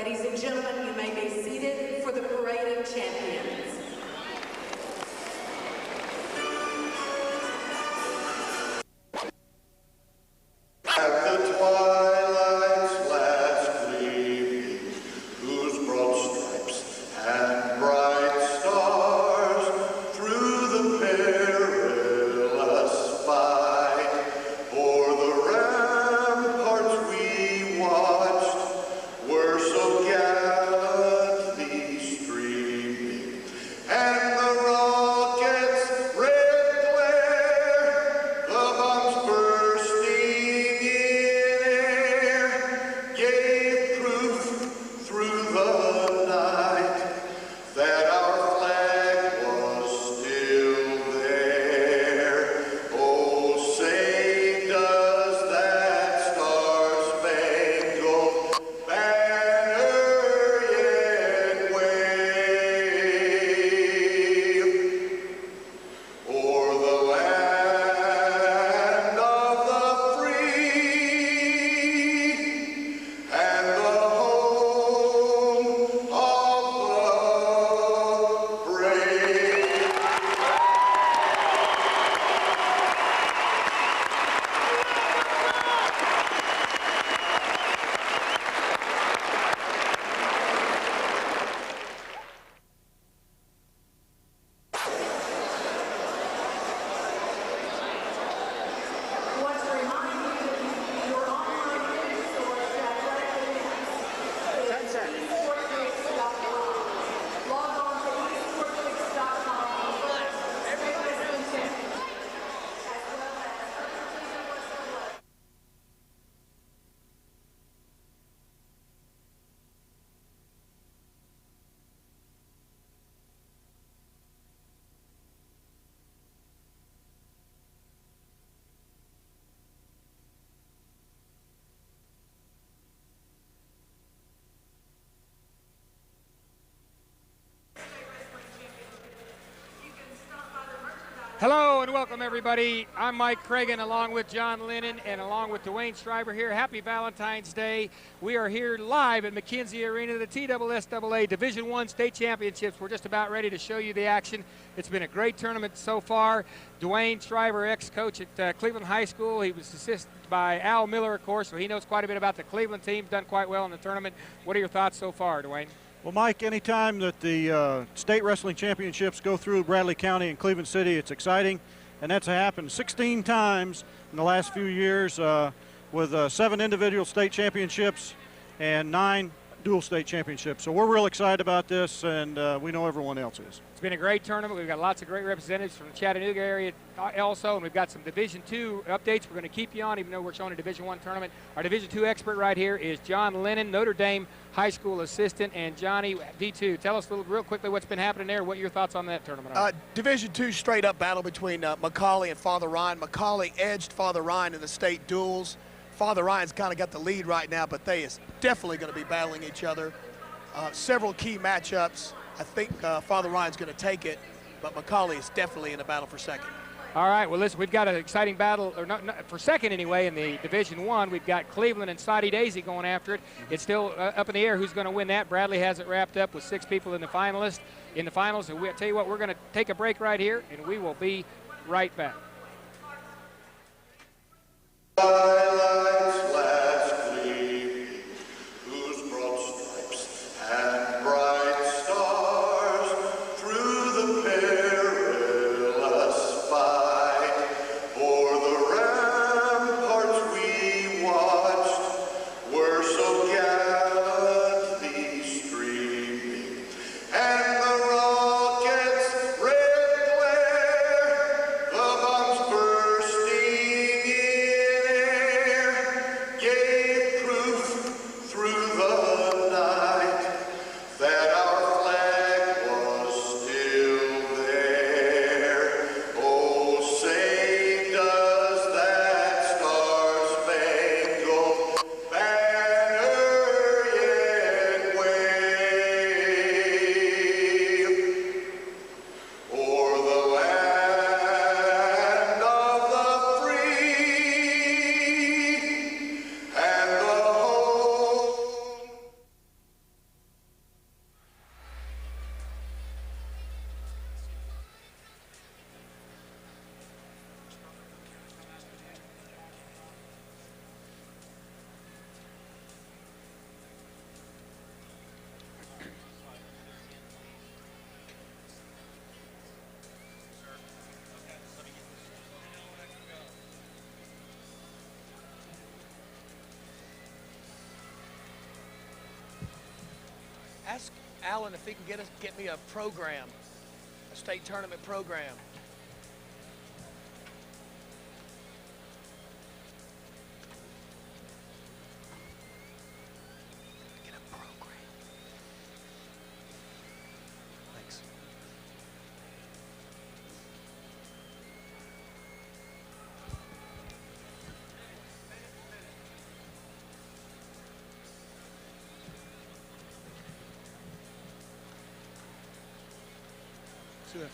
Ladies and gentlemen, you may be seated for the Parade of Champions. At the twilight's last gleaming, whose broad stripes and bright stars through the perilous fight o'er the ramparts we watched were so gallantly streaming, and the rockets' red glare, the bombs bursting in air, gave proof through the night that our flag was still there. Oh, say does that star-spangled banner yet wave o'er the land of the free and the home of the brave. Want to remind you that your online news source for athletic events is esportmix.com. Log on to esportmix.com for latest content, as well as Hello and welcome everybody. I'm Mike Cragen along with John Lennon and along with Dwayne Schreiber here. Happy Valentine's Day. We are here live at McKenzie Arena, the TSSAA Division I State Championships. We're just about ready to show you the action. It's been a great tournament so far. Dwayne Schreiber, ex-coach at Cleveland High School. He was assisted by Al Miller, of course, so he knows quite a bit about the Cleveland team, done quite well in the tournament. What are your thoughts so far, Dwayne? Well, Mike, anytime that the state wrestling championships go through Bradley County and Cleveland City, it's exciting, and that's happened 16 times in the last few years with 7 individual state championships and 9 dual state championships. So we're real excited about this, and we know everyone else is. It's been a great tournament. We've got lots of great representatives from the Chattanooga area also, and we've got some Division II updates we're going to keep you on, even though we're showing a Division I tournament. Our Division II expert right here is John Lennon, Notre Dame High School assistant, and Johnny, D2. Tell us real quickly what's been happening there, what your thoughts on that tournament are. Division II straight-up battle between Macaulay and Father Ryan. Macaulay edged Father Ryan in the state duels. Father Ryan's kind of got the lead right now, but they is definitely going to be battling each other. Several key matchups. I think Father Ryan's going to take it, but Macaulay is definitely in the battle for second. All right, well, listen, we've got an exciting battle, or not for second anyway, in the Division I. We've got Cleveland and Soddy Daisy going after it. It's still up in the air who's going to win that. Bradley has it wrapped up with 6 people in the finals. And we'll tell you what, we're going to take a break right here, and we will be right back. Twilight's last gleaming, whose broad stripes and bright stars through the perilous fight o'er the ramparts we watched were so gallantly streaming, and the rockets' red glare, the bombs bursting in air, ask Alan if he can get me a program, a state tournament program. Get a program. Thanks. See that.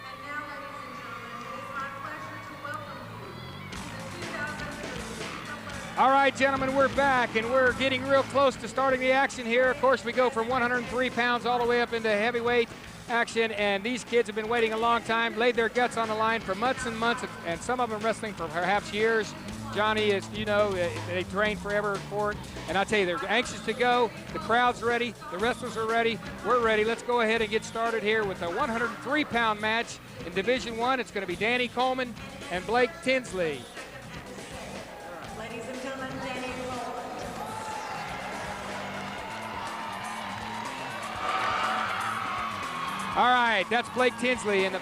And now, ladies and gentlemen, it is my pleasure to welcome you to the 2003 All right, gentlemen, we're back, and we're getting real close to starting the action here. Of course, we go from 103 pounds all the way up into heavyweight action, and these kids have been waiting a long time, laid their guts on the line for months and months, and some of them wrestling for perhaps years. Johnny is, you know, they train forever for it, and I tell you, they're anxious to go. The crowd's ready, the wrestlers are ready, we're ready. Let's go ahead and get started here with a 103-pound match in Division I. It's going to be Danny Coleman and Blake Tinsley. Ladies and gentlemen, Danny Coleman. All right, that's Blake Tinsley in the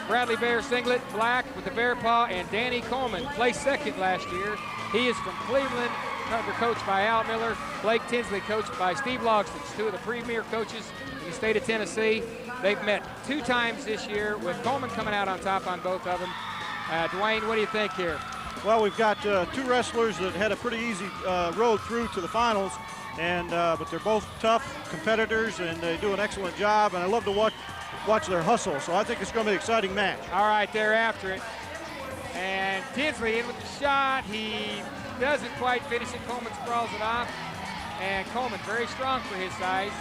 Bradley Bear singlet, black with the bear paw, and Danny Coleman placed second last year. He is from Cleveland, coached by Al Miller. Blake Tinsley, coached by Steve Logston, two of the premier coaches in the state of Tennessee. They've met 2 times this year, with Coleman coming out on top on both of them. Dwayne, what do you think here? Well, we've got 2 wrestlers that had a pretty easy road through to the finals, and but they're both tough competitors, and they do an excellent job, and I love to watch their hustle, so I think it's going to be an exciting match. All right, they're after it. And Tinsley in with the shot. He doesn't quite finish it. Coleman sprawls it off. And Coleman, very strong for his size,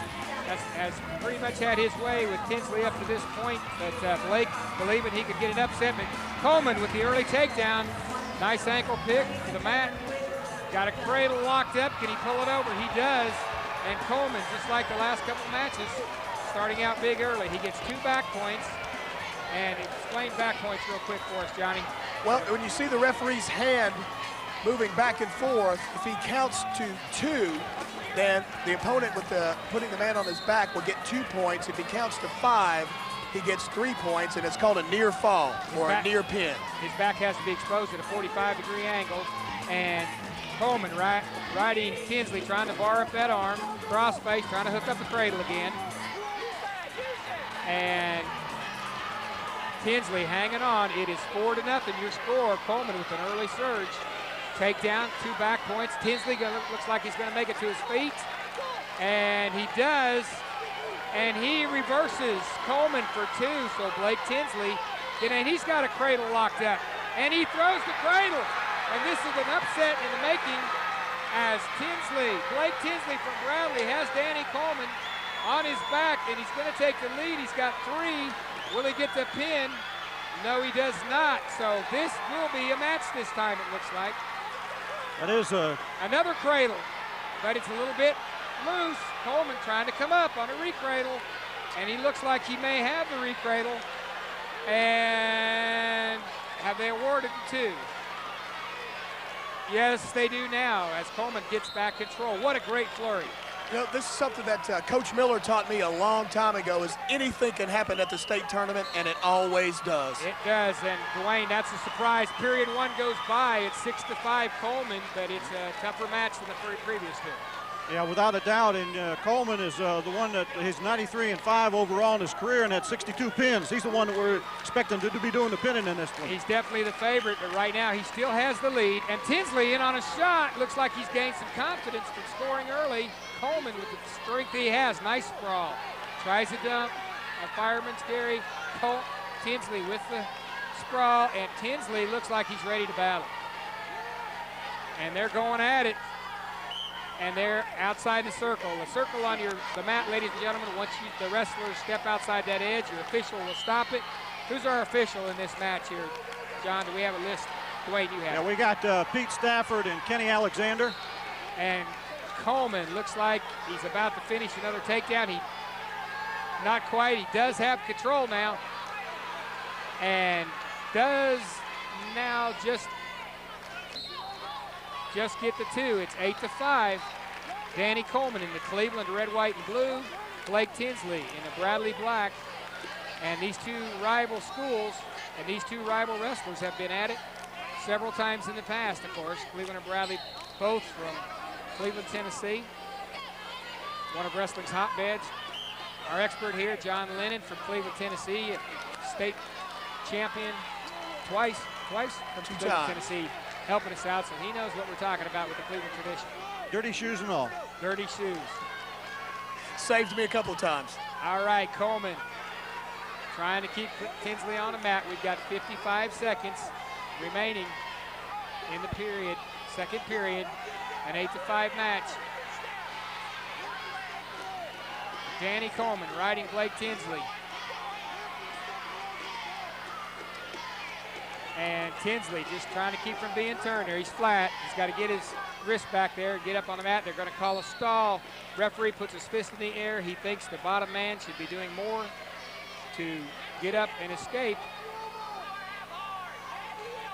has pretty much had his way with Tinsley up to this point. But Blake believing he could get an upset. But Coleman with the early takedown. Nice ankle pick to the mat. Got a cradle locked up. Can he pull it over? He does. And Coleman, just like the last couple matches, starting out big early. He gets 2 back points. And explain back points real quick for us, Johnny. Well, when you see the referee's hand moving back and forth, if he counts to 2, then the opponent with putting the man on his back will get 2 points. If he counts to 5, he gets 3 points, and it's called a near fall or a near pin. His back has to be exposed at a 45-degree angle, and Coleman riding Tinsley, trying to bar up that arm, cross face, trying to hook up the cradle again. And Tinsley hanging on. It is 4-0 your score. Coleman with an early surge. Takedown, 2 back points. Tinsley looks like he's going to make it to his feet. And he does. And he reverses Coleman for 2. So Blake Tinsley, and he's got a cradle locked up. And he throws the cradle. And this is an upset in the making as Blake Tinsley from Bradley has Danny Coleman on his back, and he's going to take the lead. He's got 3. Will he get the pin? No, he does not. So this will be a match this time, it looks like. That is another cradle, but it's a little bit loose. Coleman trying to come up on a recradle, and he looks like he may have the recradle. And have they awarded the 2? Yes, they do now, as Coleman gets back control. What a great flurry. You know, this is something that Coach Miller taught me a long time ago, is anything can happen at the state tournament, and it always does. It does, and Dwayne, that's a surprise. Period 1 goes by. It's 6-5 Coleman, but it's a tougher match than the previous 2. Yeah, without a doubt, and Coleman is the one that his 93-5 overall in his career and had 62 pins. He's the one that we're expecting to be doing the pinning in this one. He's definitely the favorite, but right now he still has the lead. And Tinsley in on a shot. Looks like he's gained some confidence from scoring early. Coleman with the strength he has. Nice sprawl. Tries a dump. A fireman's carry. Tinsley with the sprawl, and Tinsley looks like he's ready to battle. And they're going at it. And they're outside the circle. The circle on the mat, ladies and gentlemen, once the wrestlers step outside that edge, your official will stop it. Who's our official in this match here? John, do we have a list? Dwayne, you have it. Yeah, we got Pete Stafford and Kenny Alexander. And Coleman looks like he's about to finish another takedown. Not quite. He does have control now. And does now just get the 2. It's 8-5. Danny Coleman in the Cleveland red, white, and blue. Blake Tinsley in the Bradley black. And these two rival schools and these two rival wrestlers have been at it several times in the past, of course. Cleveland and Bradley, both from Cleveland, Tennessee. One of wrestling's hotbeds. Our expert here, John Lennon from Cleveland, Tennessee, state champion twice from Cleveland, Tennessee, helping us out, so he knows what we're talking about with the Cleveland tradition. Dirty shoes and all. Dirty shoes. Saved me a couple of times. All right, Coleman trying to keep Tinsley on the mat. We've got 55 seconds remaining in the period, second period, an 8-5 match. Danny Coleman riding Blake Tinsley. And Tinsley just trying to keep from being turned there. He's flat. He's got to get his wrist back there, get up on the mat. They're going to call a stall. Referee puts his fist in the air. He thinks the bottom man should be doing more to get up and escape.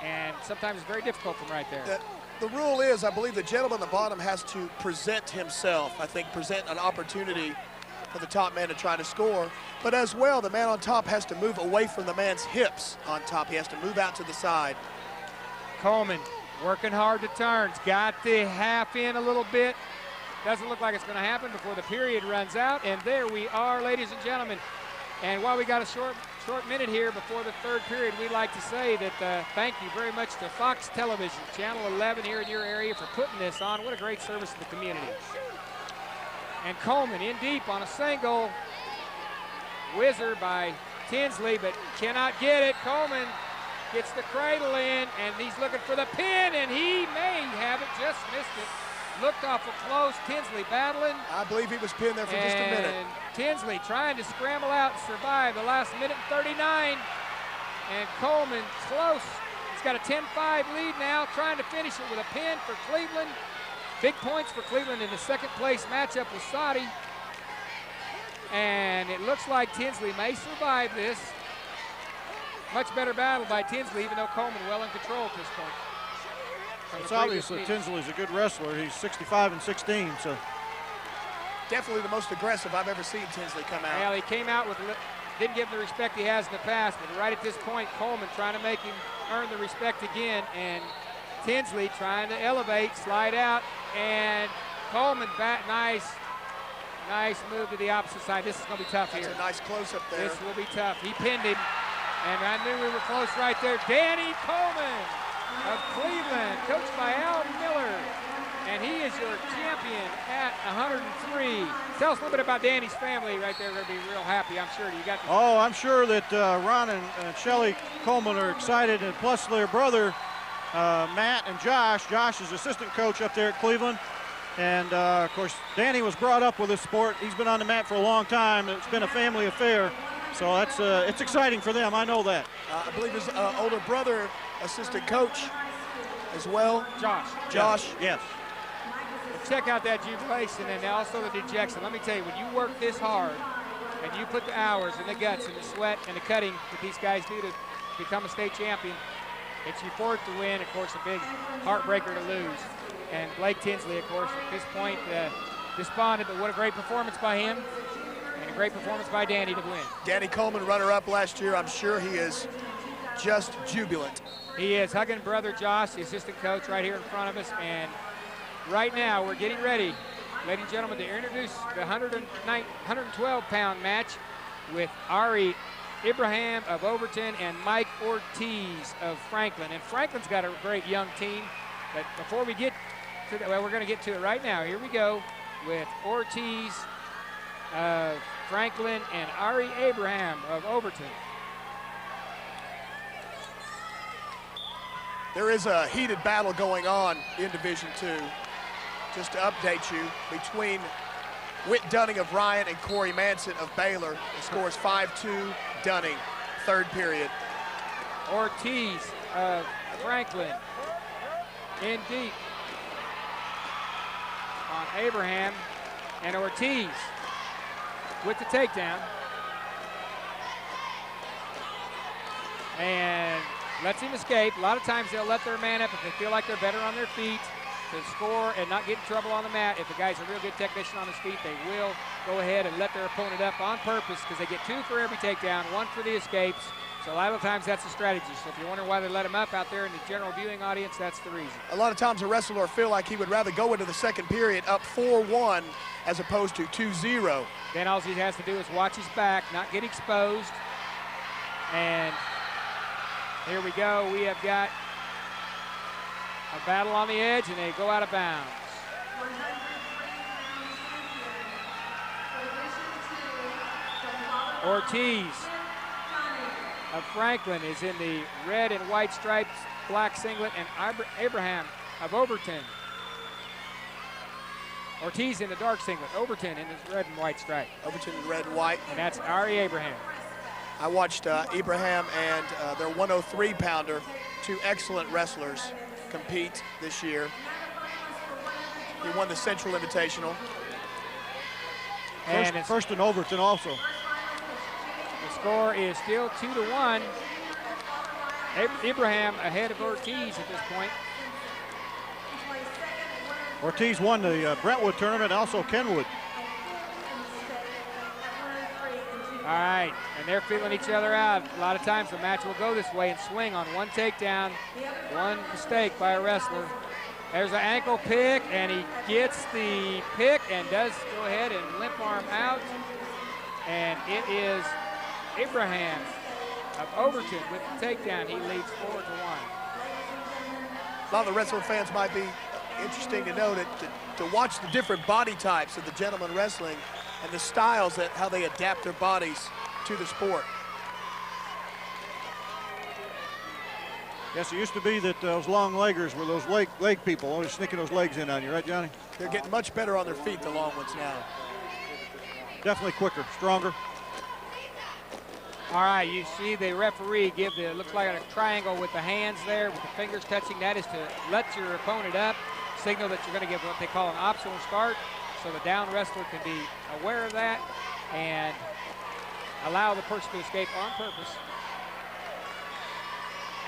And sometimes it's very difficult from right there. The rule is, I believe the gentleman on the bottom has to present himself. I think present an opportunity for the top man to try to score. But as well, the man on top has to move away from the man's hips on top. He has to move out to the side. Coleman working hard to turns. Got the half in a little bit. Doesn't look like it's going to happen before the period runs out. And there we are, ladies and gentlemen. And while we got a short minute here before the third period, we'd like to say that thank you very much to Fox Television, Channel 11 here in your area for putting this on. What a great service to the community. And Coleman in deep on a single. Whizzer by Tinsley, but cannot get it. Coleman gets the cradle in, and he's looking for the pin, and he may have it, just missed it. Looked awful close. Tinsley battling. I believe he was pinned there for just a minute. And Tinsley trying to scramble out and survive the last minute and 39. And Coleman close. He's got a 10-5 lead now, trying to finish it with a pin for Cleveland. Big points for Cleveland in the second place matchup with Saudi. And it looks like Tinsley may survive this. Much better battle by Tinsley, even though Coleman well in control at this point. It's obvious that Tinsley's a good wrestler. He's 65-16, so. Definitely the most aggressive I've ever seen Tinsley come out. Well, he came out with, didn't give him the respect he has in the past, but right at this point, Coleman trying to make him earn the respect again, and Tinsley trying to elevate, slide out, and Coleman back, nice move to the opposite side. This is going to be tough here. That's a nice close-up there. This will be tough. He pinned him, and I knew we were close right there. Danny Coleman of Cleveland, coached by Al Miller, and he is your champion at 103. Tell us a little bit about Danny's family right there. They're going to be real happy, I'm sure. You got the I'm sure that Ron and Shelly Coleman are excited, and plus their brother, Matt and Josh. Josh is assistant coach up there at Cleveland. And, of course, Danny was brought up with this sport. He's been on the mat for a long time. It's been a family affair. So that's it's exciting for them. I know that. I believe his older brother, assistant coach as well. Josh. Yes. Well, check out that jubilation and also the dejection. Let me tell you, when you work this hard and you put the hours and the guts and the sweat and the cutting that these guys do to become a state champion, it's your fourth to win, of course, a big heartbreaker to lose. And Blake Tinsley, of course, at this point, despondent, but what a great performance by him, and a great performance by Danny to win. Danny Coleman, runner-up last year. I'm sure he is just jubilant. He is hugging brother Josh, the assistant coach, right here in front of us. And right now, we're getting ready ladies and gentlemen, to introduce the 112-pound match with Ari Abraham of Overton and Mike Ortiz of Franklin. And Franklin's got a great young team. But before we get to that, well, we're going to get to it right now. Here we go with Ortiz of Franklin and Ari Abraham of Overton. There is a heated battle going on in Division II. Just to update you, between Whit Dunning of Ryan and Corey Manson of Baylor. The score is 5-2 Dunning, third period. Ortiz of Franklin in deep on Abraham, and Ortiz with the takedown. And lets him escape. A lot of times they'll let their man up if they feel like they're better on their feet to score and not get in trouble on the mat. If the guy's a real good technician on his feet, they will go ahead and let their opponent up on purpose because they get 2 for every takedown, 1 for the escapes. So a lot of times that's the strategy. So if you're wondering why they let him up out there in the general viewing audience, that's the reason. A lot of times a wrestler will feel like he would rather go into the second period up 4-1 as opposed to 2-0. Then all he has to do is watch his back, not get exposed. And here we go. We have got a battle on the edge, and they go out of bounds. 103 pounds champion for Division II from Colorado. Ortiz of Franklin is in the red and white stripes, black singlet, and Abraham of Overton. Ortiz in the dark singlet, Overton in his red and white stripe. Overton in red and white. And that's Ari Abraham. I watched Abraham and their 103-pounder, 2 excellent wrestlers, compete this year. He won the Central Invitational. And First in Overton also. the score is still 2-1. Abraham ahead of Ortiz at this point. Ortiz won the Brentwood tournament, also Kenwood. All right, and they're feeling each other out. A lot of times the match will go this way and swing on 1 takedown, 1 mistake by a wrestler. There's an ankle pick, and he gets the pick and does go ahead and limp arm out. And it is Abraham of Overton with the takedown. He leads 4-1. A lot of the wrestling fans might be interesting to know that to watch the different body types of the gentleman wrestling and the styles that how they adapt their bodies to the sport. Yes, it used to be that those long leggers were those leg people, always sneaking those legs in on you, right, Johnny? They're getting much better on their feet, the long ones now. Definitely quicker, stronger. All right, you see the referee give the, looks like a triangle with the hands there, with the fingers touching. That is to let your opponent up, signal that you're going to give what they call an optional start, so the down wrestler can be aware of that and allow the person to escape on purpose.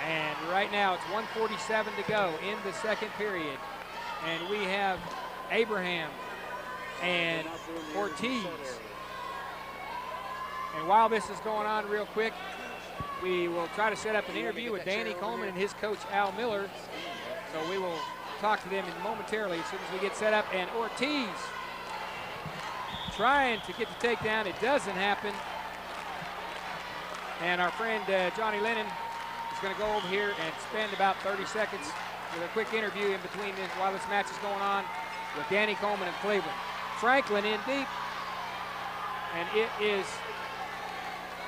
And right now it's 1:47 to go in the second period. And we have Abraham and Ortiz. And while this is going on real quick, we will try to set up an interview with Danny Coleman and his coach Al Miller. So we will talk to them momentarily as soon as we get set up. And Ortiz trying to get the takedown. It doesn't happen. And our friend Johnny Lennon is going to go over here and spend about 30 seconds with a quick interview in between this while this match is going on with Danny Coleman of Cleveland. Franklin in deep. And it is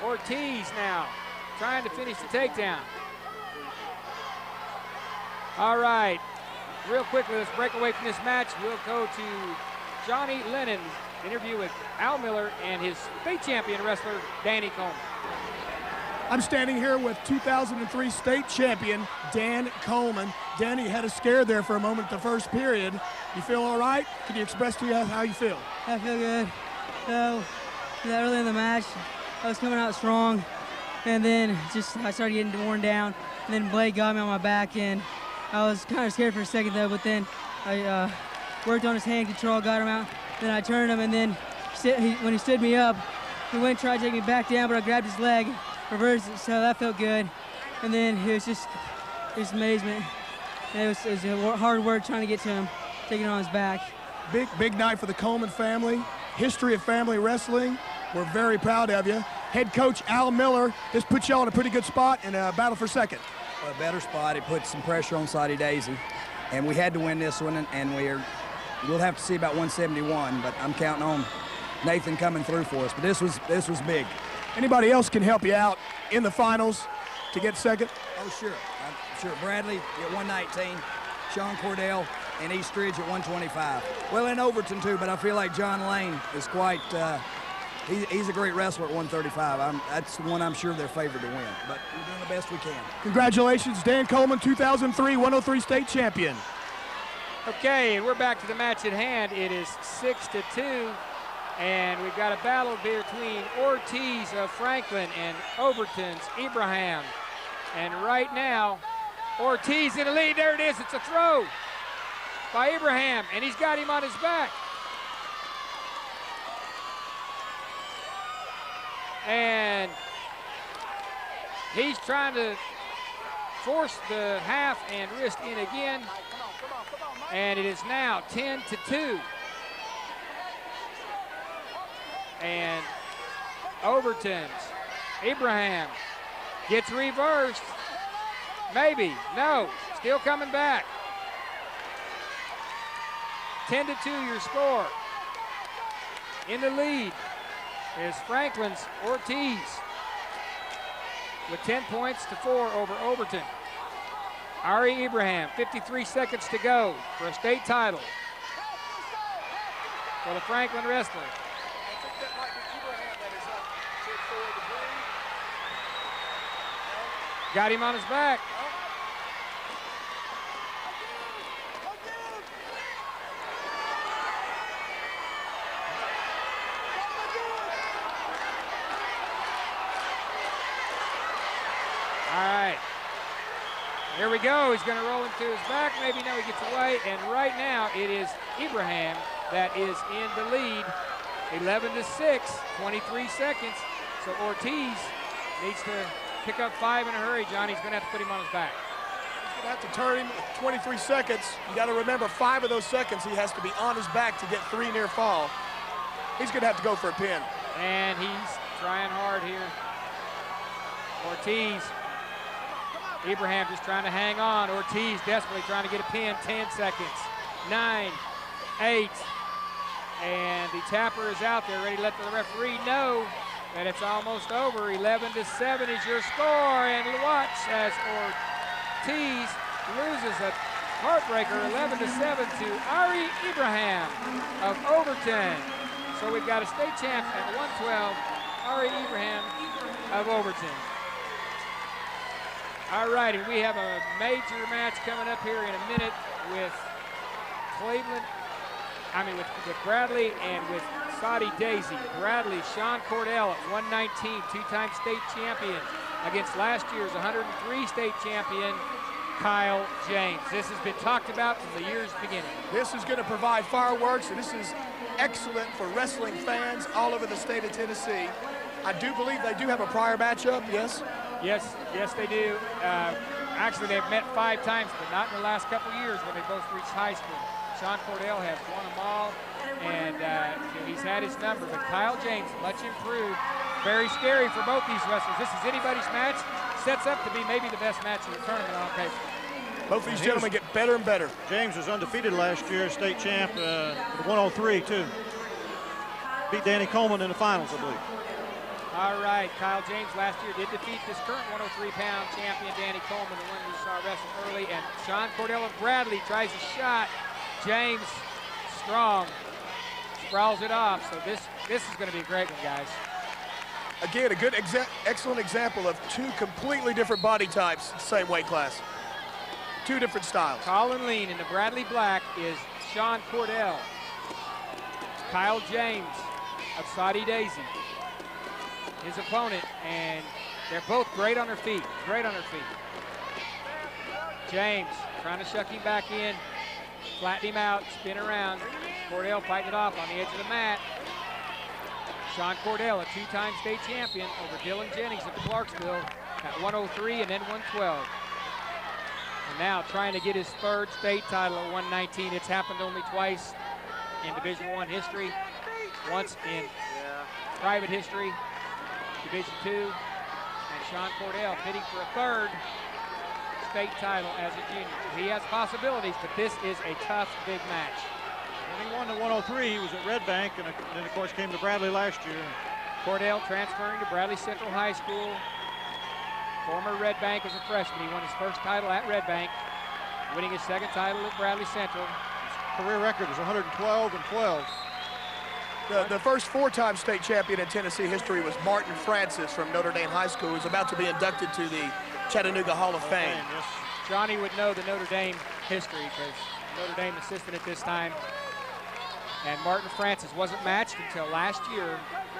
Ortiz now trying to finish the takedown. All right, real quickly, let's break away from this match. We'll go to Johnny Lennon, interview with Al Miller and his state champion wrestler, Danny Coleman. I'm standing here with 2003 state champion, Dan Coleman. Danny, you had a scare there for a moment at the first period. You feel all right? Can you express to us how you feel? I feel good. So, early in the match, I was coming out strong, and then I started getting worn down, and then Blake got me on my back, and I was kind of scared for a second though, but then I worked on his hand control, got him out, then I turned him, and then when he stood me up, he went and tried to take me back down, but I grabbed his leg, reversed it, so that felt good. And then it was amazement. And it was hard work trying to get to him, taking it on his back. Big night for the Coleman family. History of family wrestling. We're very proud of you. Head coach Al Miller has put y'all in a pretty good spot in a battle for second. A better spot. It put some pressure on Saudi Daisy, and we had to win this one, and we'll have to see about 171, but I'm counting on Nathan coming through for us. But this was big. Anybody else can help you out in the finals to get second? Oh, sure. I'm sure. Bradley at 119, Sean Cordell, and Eastridge at 125. Well, in Overton, too, but I feel like John Lane is quite he's a great wrestler at 135. That's the one I'm sure they're favored to win, but we're doing the best we can. Congratulations, Dan Coleman, 2003 103 state champion. Okay, and we're back to the match at hand. It is 6-2, and we've got a battle between Ortiz of Franklin and Overton's Ibrahim. And right now, Ortiz in the lead. There it is. It's a throw by Ibrahim, and he's got him on his back. And he's trying to force the half and wrist in again. And it is now 10-2. And Overton's Ibrahim gets reversed. Maybe, no, still coming back. 10-2 your score. In the lead is Franklin's Ortiz with 10 points to 4 over Overton. Ari Ibrahim, 53 seconds to go for a state title for the Franklin wrestler. Got him on his back. All right. Here we go. He's going to roll him to his back. Maybe now he gets away. And right now it is Ibrahim that is in the lead. 11-6, 23 seconds. So Ortiz needs to pick up 5 in a hurry, John. He's going to have to put him on his back. He's going to have to turn him 23 seconds. You got to remember 5 of those seconds he has to be on his back to get 3 near fall. He's going to have to go for a pin. And he's trying hard here. Ortiz. Ibrahim just trying to hang on. Ortiz desperately trying to get a pin. 10 seconds. 9, 8. And the tapper is out there, ready to let the referee know that it's almost over. 11-7 is your score. And watch as Ortiz loses a heartbreaker, 11-7 to Ari Ibrahim of Overton. So we've got a state champ at 112, Ari Ibrahim of Overton. All right, and we have a major match coming up here in a minute with with Bradley and with Saudi Daisy. Bradley, Sean Cordell at 119, 2-time state champion against last year's 103 state champion, Kyle James. This has been talked about from the year's beginning. This is going to provide fireworks, and this is excellent for wrestling fans all over the state of Tennessee. I do believe they do have a prior matchup, yes? Yes, they do. Actually, they've met 5 times, but not in the last couple years when they both reached high school. Sean Cordell has won them all, and he's had his number. But Kyle James, much improved. Very scary for both these wrestlers. This is anybody's match. Sets up to be maybe the best match of the tournament on paper. Both these gentlemen get better and better. James was undefeated last year, state champ, with 103 too. Beat Danny Coleman in the finals, I believe. All right, Kyle James last year did defeat this current 103-pound champion, Danny Coleman, the one we saw wrestle early. And Sean Cordell of Bradley tries a shot. James, strong, sprawls it off. So this is going to be a great one, guys. Again, a good, excellent example of 2 completely different body types, same weight class. 2 different styles. Tall and lean in the Bradley black is Sean Cordell. Kyle James of Saudi Daisy, his opponent, and they're both great on their feet, James trying to shuck him back in, flatten him out, spin around. Cordell fighting it off on the edge of the mat. Sean Cordell, a 2-time state champion over Dylan Jennings of Clarksville at 103 and then 112. And now trying to get his 3rd state title at 119. It's happened only twice in Division I history, once in private history, Division II, and Sean Cordell pitting for a third state title as a junior. He has possibilities, but this is a tough, big match. When he won the 103, he was at Red Bank, and then, of course, came to Bradley last year. Cordell transferring to Bradley Central High School. Former Red Bank as a freshman. He won his first title at Red Bank, winning his second title at Bradley Central. His career record is 112 and 12. The first four-time state champion in Tennessee history was Martin Francis from Notre Dame High School, who's about to be inducted to the Chattanooga Hall of Fame. Yes. Johnny would know the Notre Dame history because Notre Dame assistant at this time. And Martin Francis wasn't matched until last year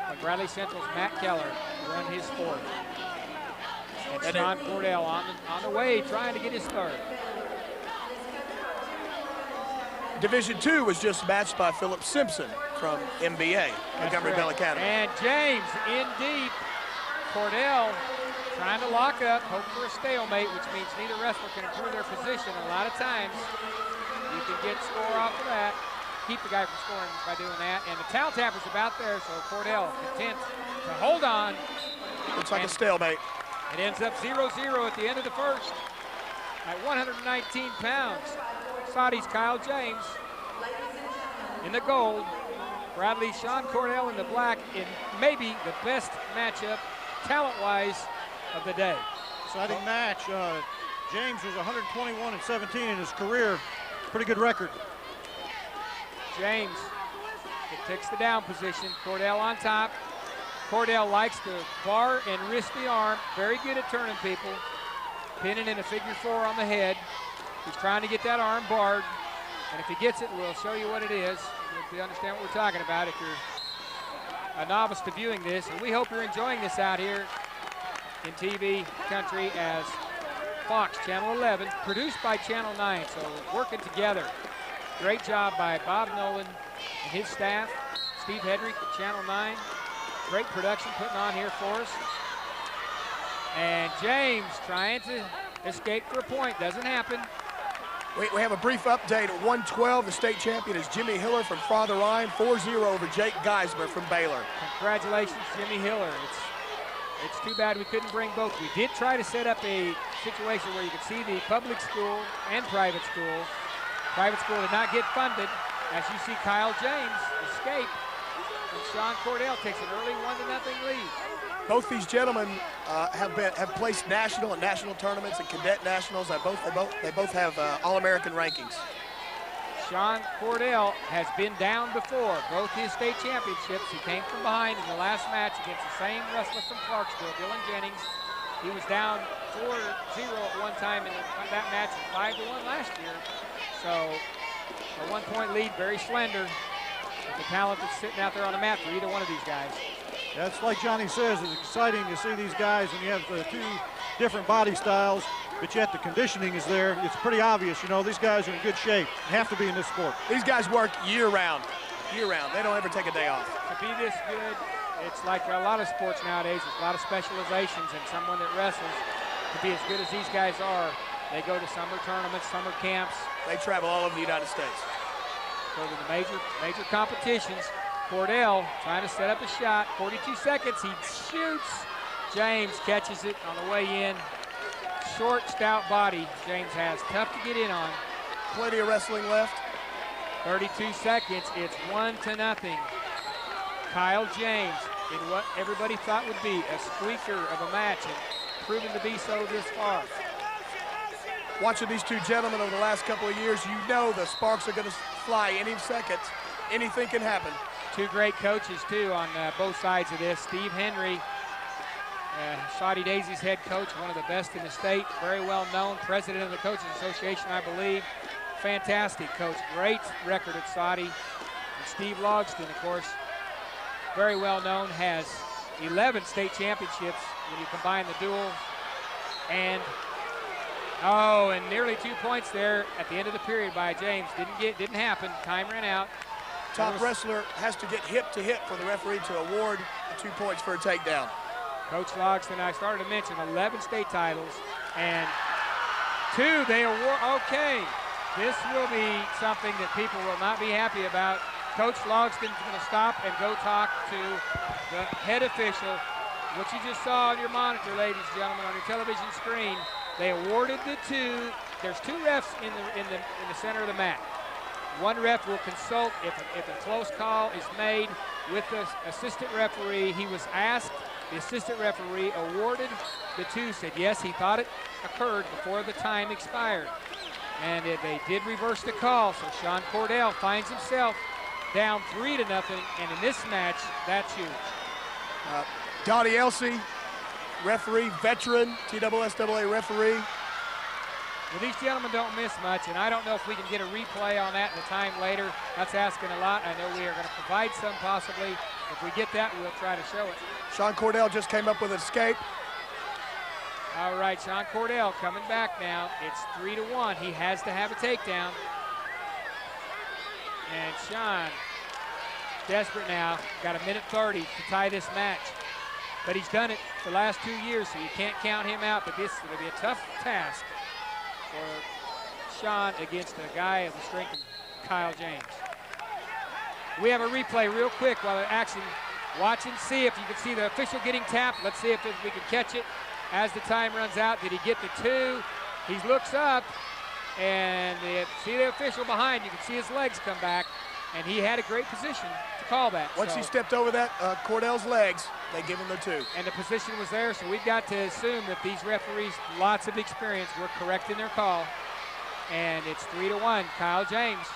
when Bradley Central's Matt Keller won his fourth. And Sean Cordell on the way trying to get his third. Division II was just matched by Philip Simpson from MBA, Montgomery Bell Academy. And James in deep. Cordell trying to lock up, hope for a stalemate, which means neither wrestler can improve their position. A lot of times you can get score off of that, keep the guy from scoring by doing that. And the towel tapper's about there, so Cordell content to hold on. Looks like a stalemate. It ends up 0-0 at the end of the first at 119 pounds. Saudi's Kyle James in the gold. Bradley Sean Cordell in the black in maybe the best matchup talent-wise of the day. Exciting match. James was 121 and 17 in his career. Pretty good record. James, it takes the down position. Cordell on top. Cordell likes to bar and wrist the arm. Very good at turning people. Pinning in a figure four on the head. He's trying to get that arm barred. And if he gets it, we'll show you what it is. If you understand what we're talking about, if you're a novice to viewing this. And we hope you're enjoying this out here in TV country as Fox Channel 11, produced by Channel 9. So working together. Great job by Bob Nolan and his staff. Steve Hedrick at Channel 9. Great production putting on here for us. And James trying to escape for a point. Doesn't happen. We have a brief update at 112. The state champion is Jimmy Hiller from Father Ryan, 4-0 over Jake Geismer from Baylor. Congratulations, Jimmy Hiller. It's too bad we couldn't bring both. We did try to set up a situation where you could see the public school and private school. Private school did not get funded. As you see Kyle James escape, and Sean Cordell takes an early 1-0 lead. Both these gentlemen have placed national and national tournaments and cadet nationals. They both have All-American rankings. Sean Cordell has been down before, both his state championships. He came from behind in the last match against the same wrestler from Clarksville, Dylan Jennings. He was down 4-0 at one time in that match, 5-1 last year. So a 1-point lead, very slender. The talent that's sitting out there on the mat for either one of these guys. That's like Johnny says, it's exciting to see these guys, and you have the two different body styles, but yet the conditioning is there. It's pretty obvious, you know, these guys are in good shape. They have to be in this sport. These guys work year-round. Year-round. They don't ever take a day off. To be this good, it's like a lot of sports nowadays. There's a lot of specializations, and someone that wrestles, to be as good as these guys are, they go to summer tournaments, summer camps. They travel all over the United States. Go to the major competitions. Cordell trying to set up a shot. 42 seconds, he shoots. James catches it on the way in. Short, stout body James has. Tough to get in on. Plenty of wrestling left. 32 seconds, it's 1-0. Kyle James in what everybody thought would be a squeaker of a match and proven to be so this far. Watching these two gentlemen over the last couple of years, you know the sparks are going to fly any second. Anything can happen. Two great coaches, too, on both sides of this. Steve Henry, Saudi Daisy's head coach, one of the best in the state, very well known, president of the Coaches Association, I believe. Fantastic coach, great record at Saudi. And Steve Logston, of course, very well known, has 11 state championships when you combine the dual. And nearly 2 points there at the end of the period by James. Didn't happen. Time ran out. Top wrestler has to get hip to hip for the referee to award the 2 points for a takedown. Coach Logston, I started to mention 11 state titles and 2 they award. Okay, this will be something that people will not be happy about Coach Logston's going to stop and go talk to the head official. What you just saw on your monitor, ladies and gentlemen, on your television screen, they awarded the two. There's two refs in the center of the mat. One ref will consult if a close call is made with the assistant referee. He was asked, the assistant referee awarded the two, said yes, he thought it occurred before the time expired. And they did reverse the call, so Sean Cordell finds himself down 3-0, and in this match, that's huge. Donnie Elsey, referee, veteran, TSSAA referee. Well, these gentlemen don't miss much, and I don't know if we can get a replay on that in the time later. That's asking a lot. I know we are going to provide some possibly. If we get that, we'll try to show it. Sean Cordell just came up with an escape. All right, Sean Cordell coming back now. It's 3-1. He has to have a takedown. And Sean, desperate now, got 1:30 to tie this match. But he's done it the last 2 years, so you can't count him out. But this is going to be a tough task for Sean against a guy of the strength of Kyle James. We have a replay real quick while the action. Watch and see if you can see the official getting tapped. Let's see if we can catch it as the time runs out. Did he get the two? He looks up, and see the official behind. You can see his legs come back, and he had a great position to call that. Once he stepped over that Cordell's legs, they give him the two. And the position was there, so we've got to assume that these referees, lots of experience, were correct in their call. And it's 3-1, Kyle James.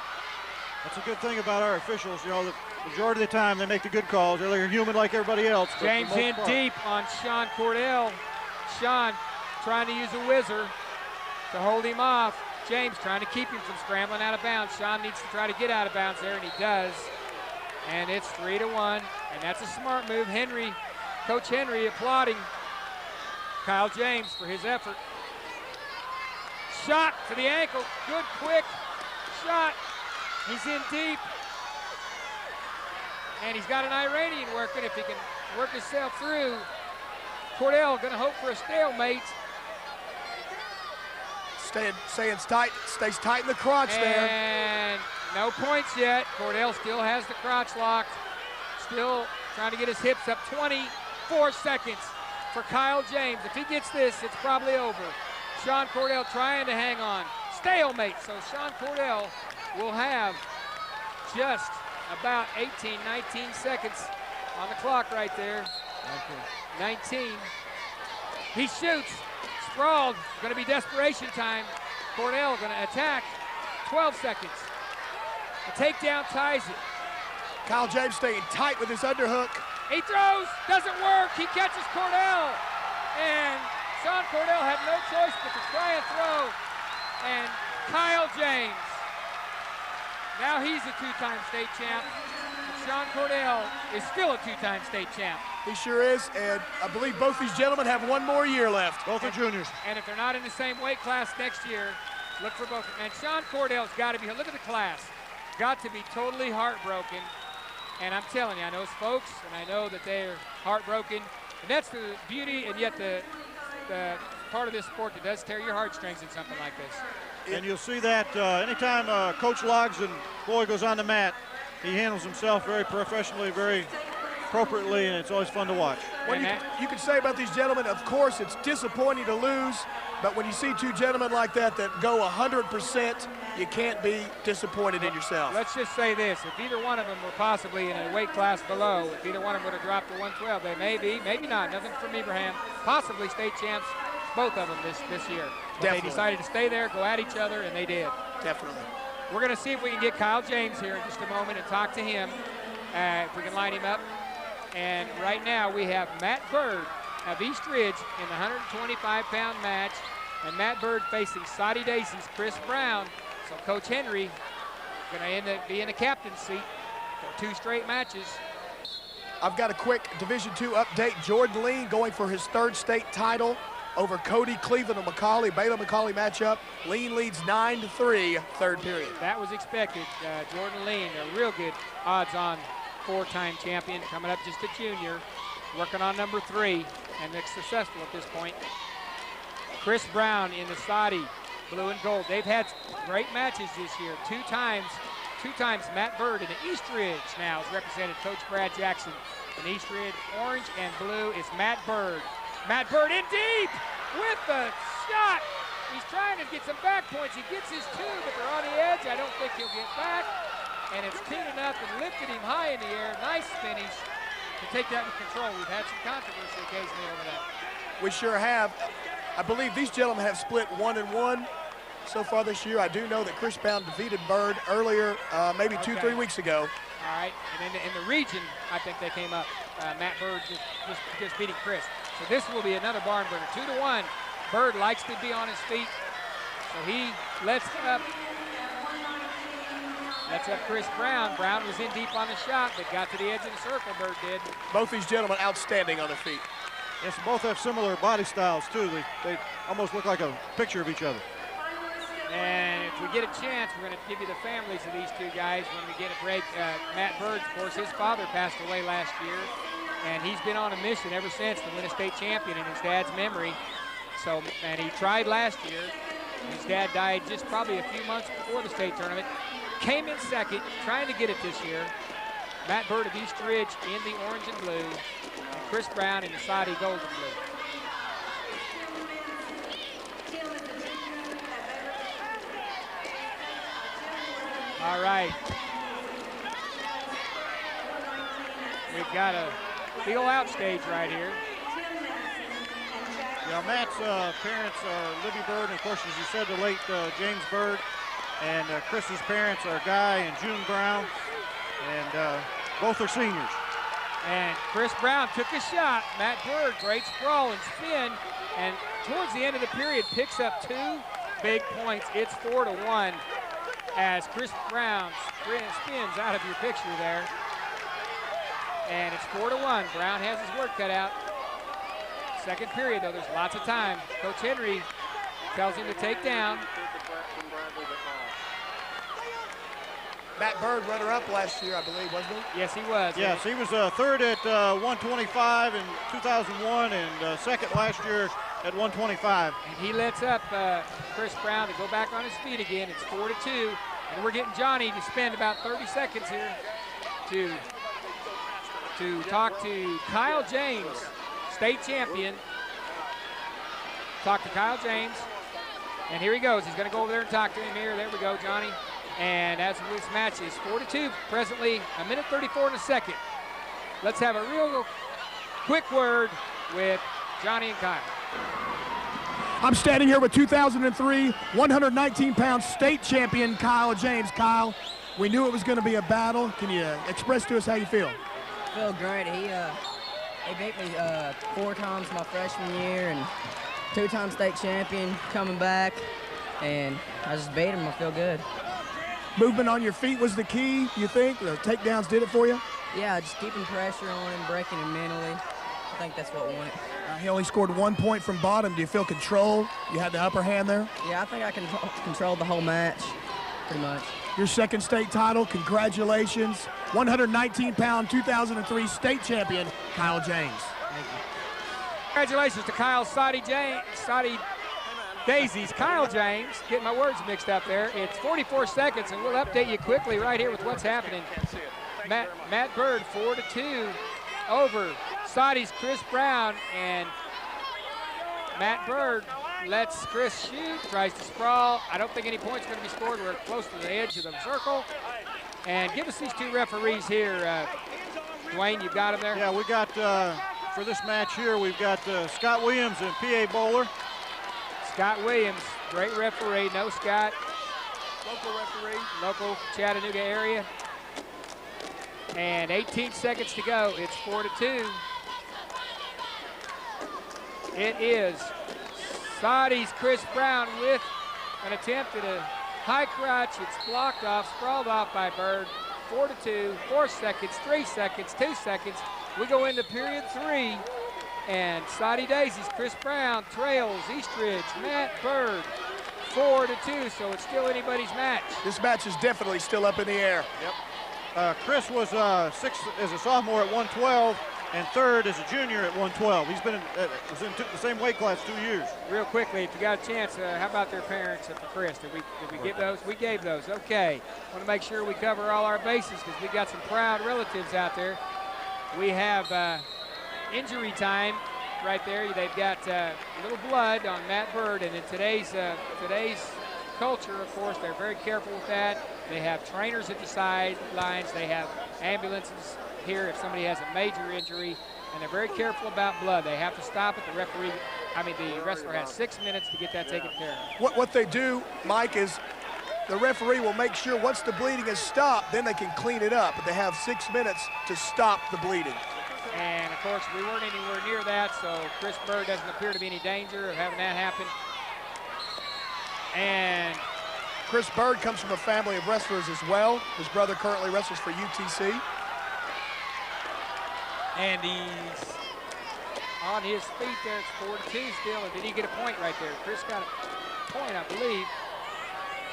That's a good thing about our officials. You know, the majority of the time they make the good calls. They're human like everybody else. James in deep on Sean Cordell. Sean trying to use a whizzer to hold him off. James trying to keep him from scrambling out of bounds. Sean needs to try to get out of bounds there, and he does. And it's 3-1, and that's a smart move. Coach Henry applauding Kyle James for his effort. Shot to the ankle, good quick shot. He's in deep. And he's got an Iranian working if he can work himself through. Cordell gonna hope for a stalemate. Stays tight in the crotch there. And no points yet. Cordell still has the crotch locked. Still trying to get his hips up. 24 seconds for Kyle James. If he gets this, it's probably over. Sean Cordell trying to hang on. Stalemate. So Sean Cordell will have just about 18, 19 seconds on the clock right there. 19. He shoots. Sprawled. Going to be desperation time. Cordell going to attack. 12 seconds. The takedown ties it. Kyle James staying tight with his underhook. He throws. Doesn't work. He catches Cordell. And Sean Cordell had no choice but to try and throw. And Kyle James. Now he's a two-time state champ. Sean Cordell is still a two-time state champ. He sure is, and I believe both these gentlemen have one more year left. Both are juniors. And if they're not in the same weight class next year, look for both. And Sean Cordell's got to be, look at the class, got to be totally heartbroken. And I'm telling you, I know his folks, and I know that they're heartbroken. And that's the beauty, and yet the part of this sport that does tear your heartstrings in something like this. And you'll see that anytime Coach Logston goes on the mat, he handles himself very professionally, very appropriately, and it's always fun to watch. What you can say about these gentlemen, of course, it's disappointing to lose, but when you see two gentlemen like that go 100%, you can't be disappointed in yourself. Let's just say this, if either one of them were possibly in a weight class below, if either one of them would have dropped to 112, they may be, maybe not, nothing from Ibrahim, possibly state champs, both of them this year. But they decided to stay there, go at each other, and they did. Definitely. We're going to see if we can get Kyle James here in just a moment and talk to him, if we can line him up. And right now we have Matt Bird of East Ridge in the 125-pound match, and Matt Bird facing Soddy Daisy's Chris Brown. So Coach Henry going to be in the captain's seat for 2 straight matches. I've got a quick Division II update. Jordan Lean going for his 3rd state title over Cody Cleveland of McCallie. Baylor-McCallie matchup. Lean leads 9-3, 3rd period. That was expected. Jordan Lean, a real good odds-on 4-time champion, coming up just a junior, working on number 3, and looks successful at this point. Chris Brown in the Soddy blue and gold. They've had great matches this year. 2 2 times Matt Bird in the East Ridge now is represented. Coach Brad Jackson in East Ridge. Orange and blue is Matt Bird. Matt Bird in deep with the shot. He's trying to get some back points. He gets his 2, but they're on the edge. I don't think he'll get back. And it's clean enough and lifted him high in the air. Nice finish to take that with control. We've had some controversy occasionally over that. We sure have. I believe these gentlemen have split 1-1 so far this year. I do know that Chris Brown defeated Bird earlier, maybe 2-3 weeks ago. All right, and in the region, I think they came up. Matt Bird just beating Chris. So this will be another barn burner, 2-1. Bird likes to be on his feet, so he lets up Chris Brown. Brown was in deep on the shot, but got to the edge of the circle, Bird did. Both these gentlemen outstanding on their feet. Yes, both have similar body styles, too. They almost look like a picture of each other. And if we get a chance, we're going to give you the families of these 2 guys when we get a break. Matt Bird, of course, his father passed away last year, and he's been on a mission ever since to win a state champion in his dad's memory. So, and he tried last year. His dad died just probably a few months before the state tournament. Came in second, trying to get it this year. Matt Bird of East Ridge in the orange and blue, and Chris Brown in the Saudi gold and blue. All right. We've got a feel out stage right here. Yeah, Matt's parents are Libby Bird, and of course, as you said, the late James Bird. And Chris's parents are Guy and June Brown, and both are seniors. And Chris Brown took a shot. Matt Bird, great sprawl and spin, and towards the end of the period picks up 2 big points. It's 4-1 as Chris Brown spins out of your picture there. And it's 4-1. Brown has his work cut out. Second period, though, there's lots of time. Coach Henry tells him to take down. Matt Bird runner-up last year, I believe, wasn't he? Yes, he was. Yes, he was third at 125 in 2001 and second last year at 125. And he lets up Chris Brown to go back on his feet again. It's 4-2, and we're getting Johnny to spend about 30 seconds here to talk to Kyle James, state champion. Talk to Kyle James, and here he goes. He's going to go over there and talk to him here. There we go, Johnny. And as this match is 4-2, presently 1:34 and a second. Let's have a real quick word with Johnny and Kyle. I'm standing here with 2003 119-pound state champion Kyle James. Kyle, we knew it was going to be a battle. Can you express to us how you feel? I feel great. He beat me 4 times my freshman year and 2-time state champion coming back, and I just beat him. I feel good. Movement on your feet was the key, you think? The takedowns did it for you? Yeah, just keeping pressure on him, breaking him mentally. I think that's what won it. He only scored 1 point from bottom. Do you feel control? You had the upper hand there? Yeah, I think I can control the whole match, pretty much. Your second state title, congratulations. 119-pound 2003 state champion, Kyle James. Thank you. Congratulations to Kyle Saudi Daisies. Kyle James, getting my words mixed up there. It's 44 seconds, and we'll update you quickly right here with what's happening. Matt Bird, 4-2 over Saudi's Chris Brown, and Matt Bird lets Chris shoot, tries to sprawl. I don't think any points are going to be scored. We're close to the edge of the circle. And give us these 2 referees here. Dwayne, you've got them there? Yeah, we got, for this match here, we've got Scott Williams and P.A. Bowler. Scott Williams, great referee. No Scott. Local referee. Local Chattanooga area. And 18 seconds to go. It's 4-2. It is Saudi's Chris Brown with an attempt at a high crotch. It's blocked off, sprawled off by Bird. 4-2, 4 seconds, 3 seconds, 2 seconds. We go into period 3. And Saudi Daisies, Chris Brown trails East Ridge, Matt Bird, 4-2, so it's still anybody's match. This match is definitely still up in the air. Yep. Chris was as a sophomore at 112, and third as a junior at 112. He's been was in the same weight class 2 years. Real quickly, if you got a chance, how about their parents for Chris? Did we give those? We gave those. Okay. Want to make sure we cover all our bases because we got some proud relatives out there. We have injury time right there. They've got a little blood on Matt Bird, and in today's culture, of course, they're very careful with that. They have trainers at the sidelines. They have ambulances here if somebody has a major injury, and they're very careful about blood. They have to stop it. The wrestler has 6 minutes to get that taken care of. What they do, Mike, is the referee will make sure once the bleeding is stopped, then they can clean it up. But they have 6 minutes to stop the bleeding. And, of course, we weren't anywhere near that, so Chris Bird doesn't appear to be any danger of having that happen. And Chris Bird comes from a family of wrestlers as well. His brother currently wrestles for UTC. And he's on his feet there. It's 4-2 still. Or did he get a point right there? Chris got a point, I believe.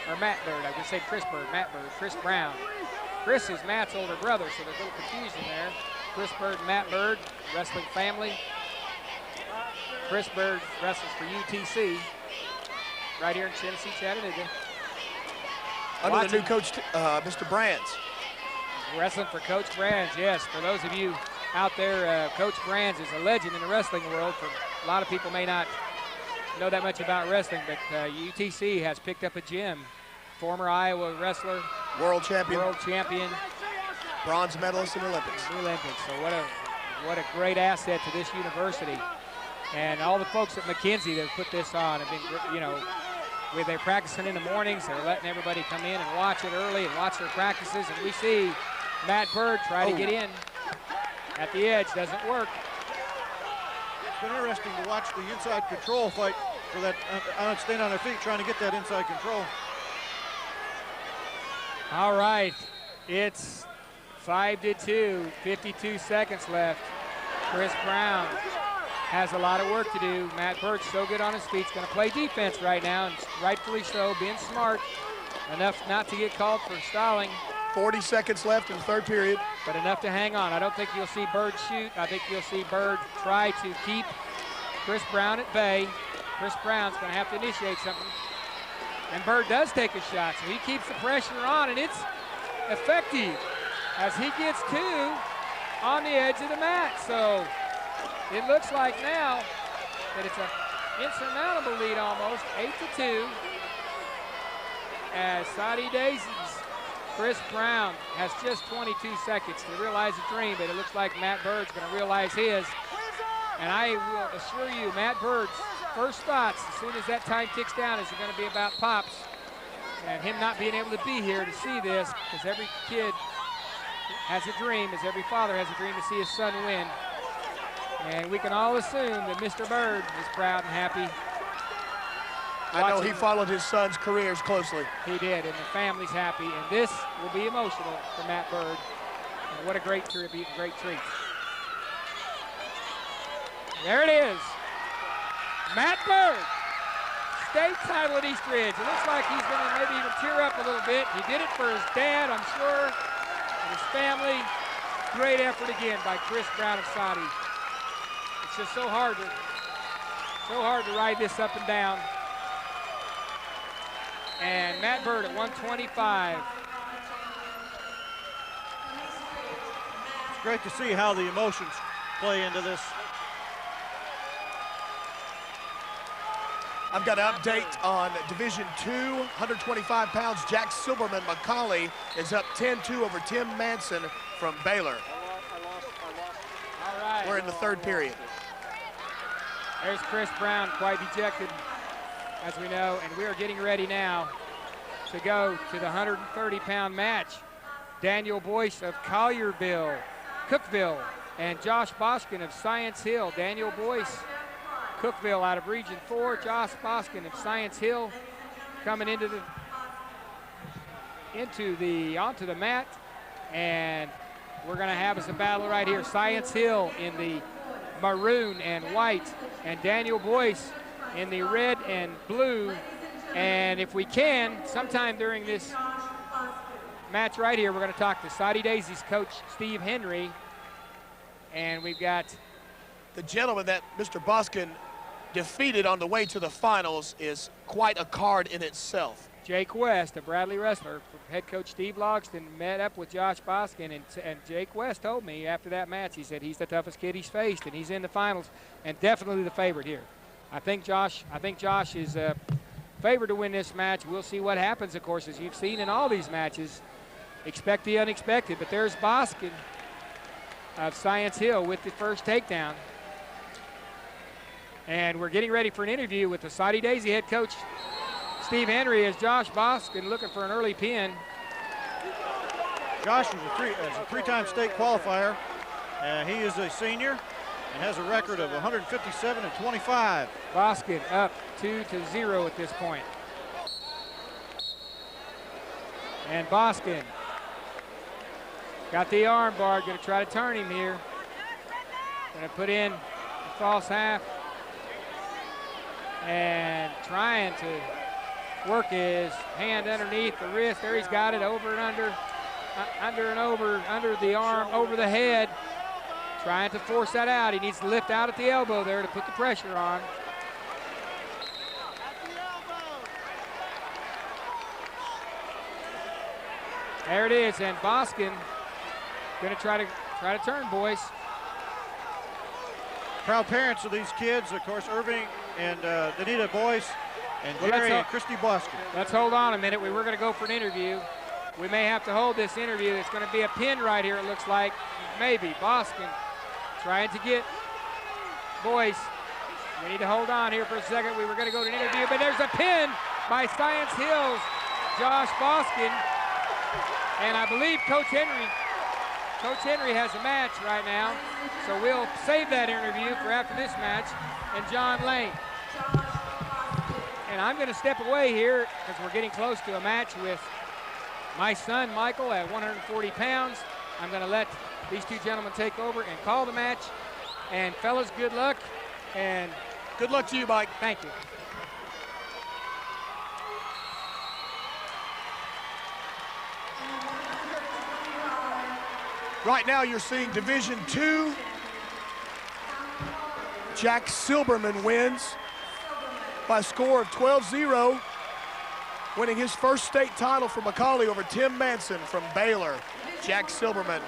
Or Matt Bird. I was going to say Chris Bird. Matt Bird. Chris Brown. Chris is Matt's older brother, so there's a little confusion there. Chris Bird and Matt Bird, wrestling family. Chris Bird wrestles for UTC right here in Tennessee, Chattanooga. Under the new coach, Mr. Brands. Wrestling for Coach Brands, yes. For those of you out there, Coach Brands is a legend in the wrestling world. For a lot of people may not know that much about wrestling, but UTC has picked up a gem. Former Iowa wrestler. World champion. Bronze medalist in the Olympics. So what a great asset to this university. And all the folks at McKenzie that put this on have been, where they're practicing in the mornings, they're letting everybody come in and watch it early and watch their practices. And we see Matt Bird try to get in at the edge, doesn't work. It's been interesting to watch the inside control fight for that, staying on their feet, trying to get that inside control. All right, it's 5-2, 52 seconds left. Chris Brown has a lot of work to do. Matt Bird's so good on his feet. He's going to play defense right now, and rightfully so, being smart enough not to get called for stalling. 40 seconds left in the third period. But enough to hang on. I don't think you'll see Bird shoot. I think you'll see Bird try to keep Chris Brown at bay. Chris Brown's going to have to initiate something. And Bird does take a shot, so he keeps the pressure on, and it's effective as he gets two on the edge of the mat. So it looks like now that it's an insurmountable lead almost, 8-2. As Saudi Daisies, Chris Brown has just 22 seconds to realize a dream, but it looks like Matt Bird's going to realize his. And I will assure you, Matt Bird's first thoughts as soon as that time ticks down is going to be about Pops and him not being able to be here to see this, because every kid has a dream, as every father has a dream to see his son win. And we can all assume that Mr. Bird is proud and happy. I know he followed his son's careers closely. He did, and the family's happy, and this will be emotional for Matt Bird. And what a great tribute, great treat. There it is. Matt Bird, state title at Eastridge. It looks like he's going to maybe even tear up a little bit. He did it for his dad, I'm sure, and his family. Great effort again by Chris Brown of Saudi. It's just so hard to ride this up and down. And Matt Bird at 125. It's great to see how the emotions play into this. I've got an update on Division II, 125 pounds. Jack Silberman McCauley is up 10-2 over Tim Manson from Baylor. All right. We're in the third period. There's Chris Brown, quite dejected, as we know, and we are getting ready now to go to the 130-pound match. Daniel Boyce of Collierville, Cookville, and Josh Boskin of Science Hill. Daniel Boyce, Cookville out of Region 4. Josh Boskin of Science Hill coming onto the mat, and we're going to have us a battle right here. Science Hill in the maroon and white, and Daniel Boyce in the red and blue. And if we can, sometime during this match right here, we're going to talk to Saudi Daisies coach Steve Henry And we've got the gentleman that Mr. Boskin defeated on the way to the finals is quite a card in itself. Jake West, a Bradley wrestler. Head coach Steve Logston met up with Josh Boskin, and Jake West told me after that match, he said he's the toughest kid he's faced, and he's in the finals, and definitely the favorite here. I think Josh is favored to win this match. We'll see what happens, of course, as you've seen in all these matches. Expect the unexpected, but there's Boskin of Science Hill with the first takedown. And we're getting ready for an interview with the Soddy Daisy head coach Steve Henry as Josh Boskin looking for an early pin. Josh is a three-time state qualifier. He is a senior and has a record of 157-25. Boskin up 2-0 at this point. And Boskin got the arm bar, going to try to turn him here. Going to put in the false half. And trying to work his hand underneath the wrist. There he's got it, over and under, under the arm, over the head. Trying to force that out. He needs to lift out at the elbow there to put the pressure on. There it is, and Boskin going to try to turn, boys. Proud parents of these kids, of course, Irving and Danita Boyce and Jerry and Christy Boskin. Let's hold on a minute. We were going to go for an interview. We may have to hold this interview. It's going to be a pin right here, it looks like. Maybe Boskin trying to get Boyce. We need to hold on here for a second. We were going to go to an interview, but there's a pin by Science Hill's Josh Boskin. And I believe Coach Henry has a match right now, so we'll save that interview for after this match. And John Lane. And I'm going to step away here because we're getting close to a match with my son, Michael, at 140 pounds. I'm going to let these two gentlemen take over and call the match. And fellas, good luck. And good luck to you, Mike. Thank you. Right now you're seeing Division II. Jack Silberman wins by a score of 12-0, winning his first state title for McCallie over Tim Manson from Baylor. Jack Silberman.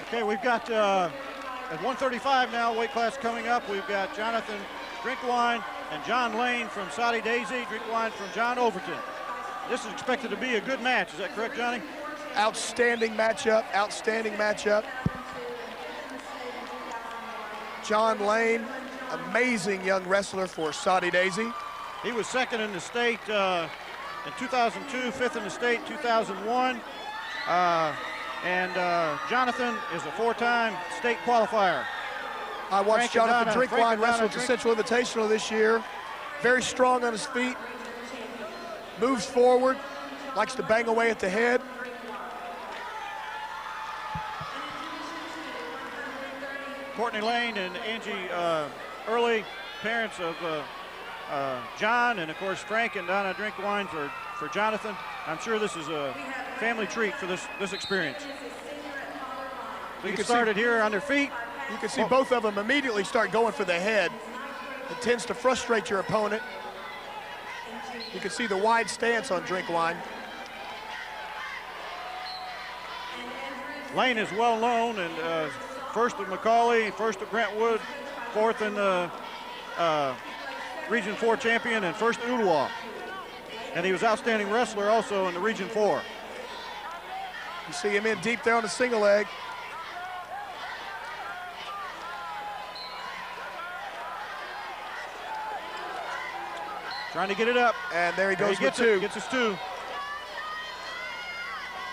Okay, we've got at 135 now, weight class coming up. We've got Jonathan Drinkwine and John Lane from Soddy Daisy, Drinkwine from John Overton. This is expected to be a good match. Is that correct, Johnny? Outstanding matchup, outstanding matchup. John Lane, amazing young wrestler for Soddy Daisy. He was second in the state in 2002, fifth in the state 2001. Jonathan is a four-time state qualifier. I watched Jonathan Drinkwine wrestle at the Central Invitational this year. Very strong on his feet, moves forward, likes to bang away at the head. Courtney Lane and Angie Early, parents of John, and of course Frank and Donna Drinkwine for Jonathan. I'm sure this is a family treat for this experience. We get started here on their feet. You can see both of them immediately start going for the head. It tends to frustrate your opponent. You can see the wide stance on Drinkwine. Lane is well known and first at McCallie, first at Brentwood, fourth in the Region 4 champion, and first at Ooltewah. And he was outstanding wrestler also in the Region 4. You see him in deep there on the single leg. Trying to get it up. And there he goes with two. Gets his two.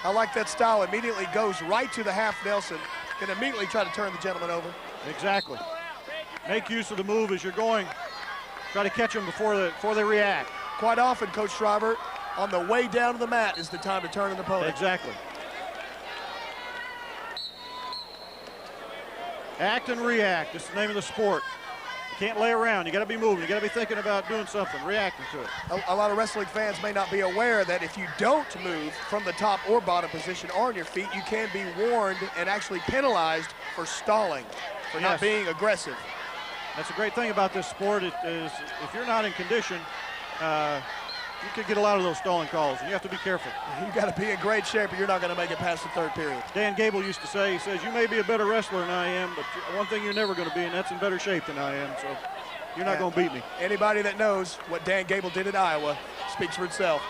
I like that style. Immediately goes right to the half Nelson. Can immediately try to turn the gentleman over. Exactly. Make use of the move as you're going. Try to catch them before they react. Quite often, Coach Schreiber, on the way down to the mat is the time to turn an opponent. Exactly. Act and react. It's the name of the sport. You can't lay around. You got to be moving. You got to be thinking about doing something, reacting to it. A lot of wrestling fans may not be aware that if you don't move from the top or bottom position or on your feet, you can be warned and actually penalized for stalling. for not being aggressive. That's a great thing about this sport. It is if you're not in condition, you could get a lot of those stalling calls, and you have to be careful. You got to be in great shape, or you're not going to make it past the third period. Dan Gable used to say, he says, you may be a better wrestler than I am, but one thing you're never going to be, and that's in better shape than I am, so you're not going to beat me. Anybody that knows what Dan Gable did at Iowa speaks for itself.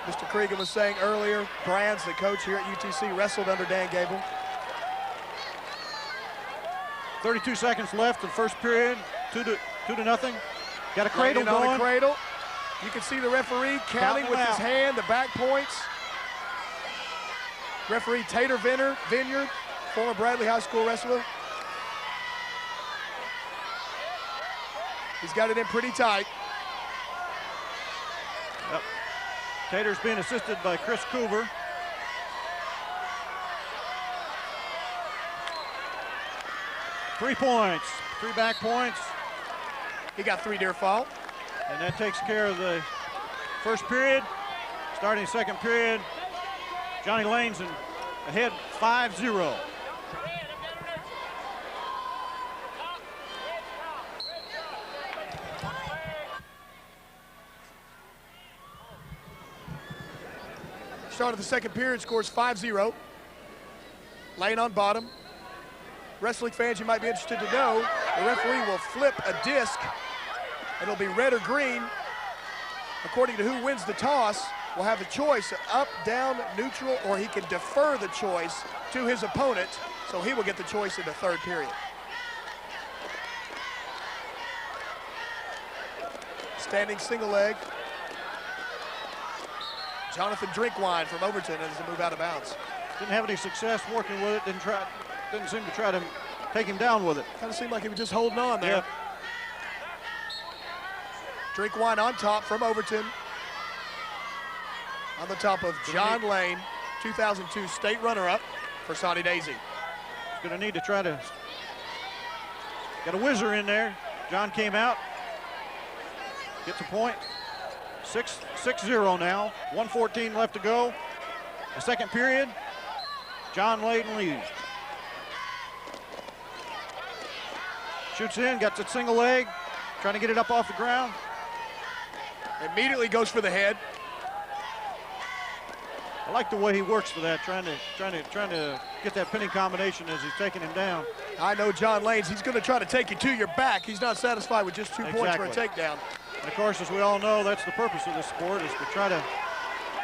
Mr. Cregan was saying earlier, Brands, the coach here at UTC, wrestled under Dan Gable. 32 seconds left in first period, 2-0. Got a cradle going. On the cradle. You can see the referee counting with his hand, the back points. Referee Tater Vineyard, former Bradley High School wrestler. He's got it in pretty tight. Yep. Tater's being assisted by Chris Coover. Three points, 3 back points. He got 3 near fall. And that takes care of the first period. Starting second period, Johnny Lane's ahead 5-0. Start of the second period, scores 5-0. Lane on bottom. Wrestling fans, you might be interested to know, the referee will flip a disc. It'll be red or green. According to who wins the toss, will have a choice, up, down, neutral, or he can defer the choice to his opponent, so he will get the choice in the third period. Standing single leg. Jonathan Drinkwine from Overton as he move out of bounds. Didn't have any success working with it, didn't seem to try to take him down with it. Kind of seemed like he was just holding on there. Yep. Drinkwine on top from Overton. On the top of John Lane, 2002 state runner-up for Saudi Daisy. He's going to need to try to, got a whizzer in there. John came out, gets a point. 6-0 now, 1:14 left to go. The second period, John Lane leads. Shoots in, gets a single leg, trying to get it up off the ground. Immediately goes for the head. I like the way he works for that, trying to get that pinning combination as he's taking him down. I know John Lane's, he's going to try to take you to your back. He's not satisfied with just 2 points for a takedown. And of course, as we all know, that's the purpose of this sport, is to try to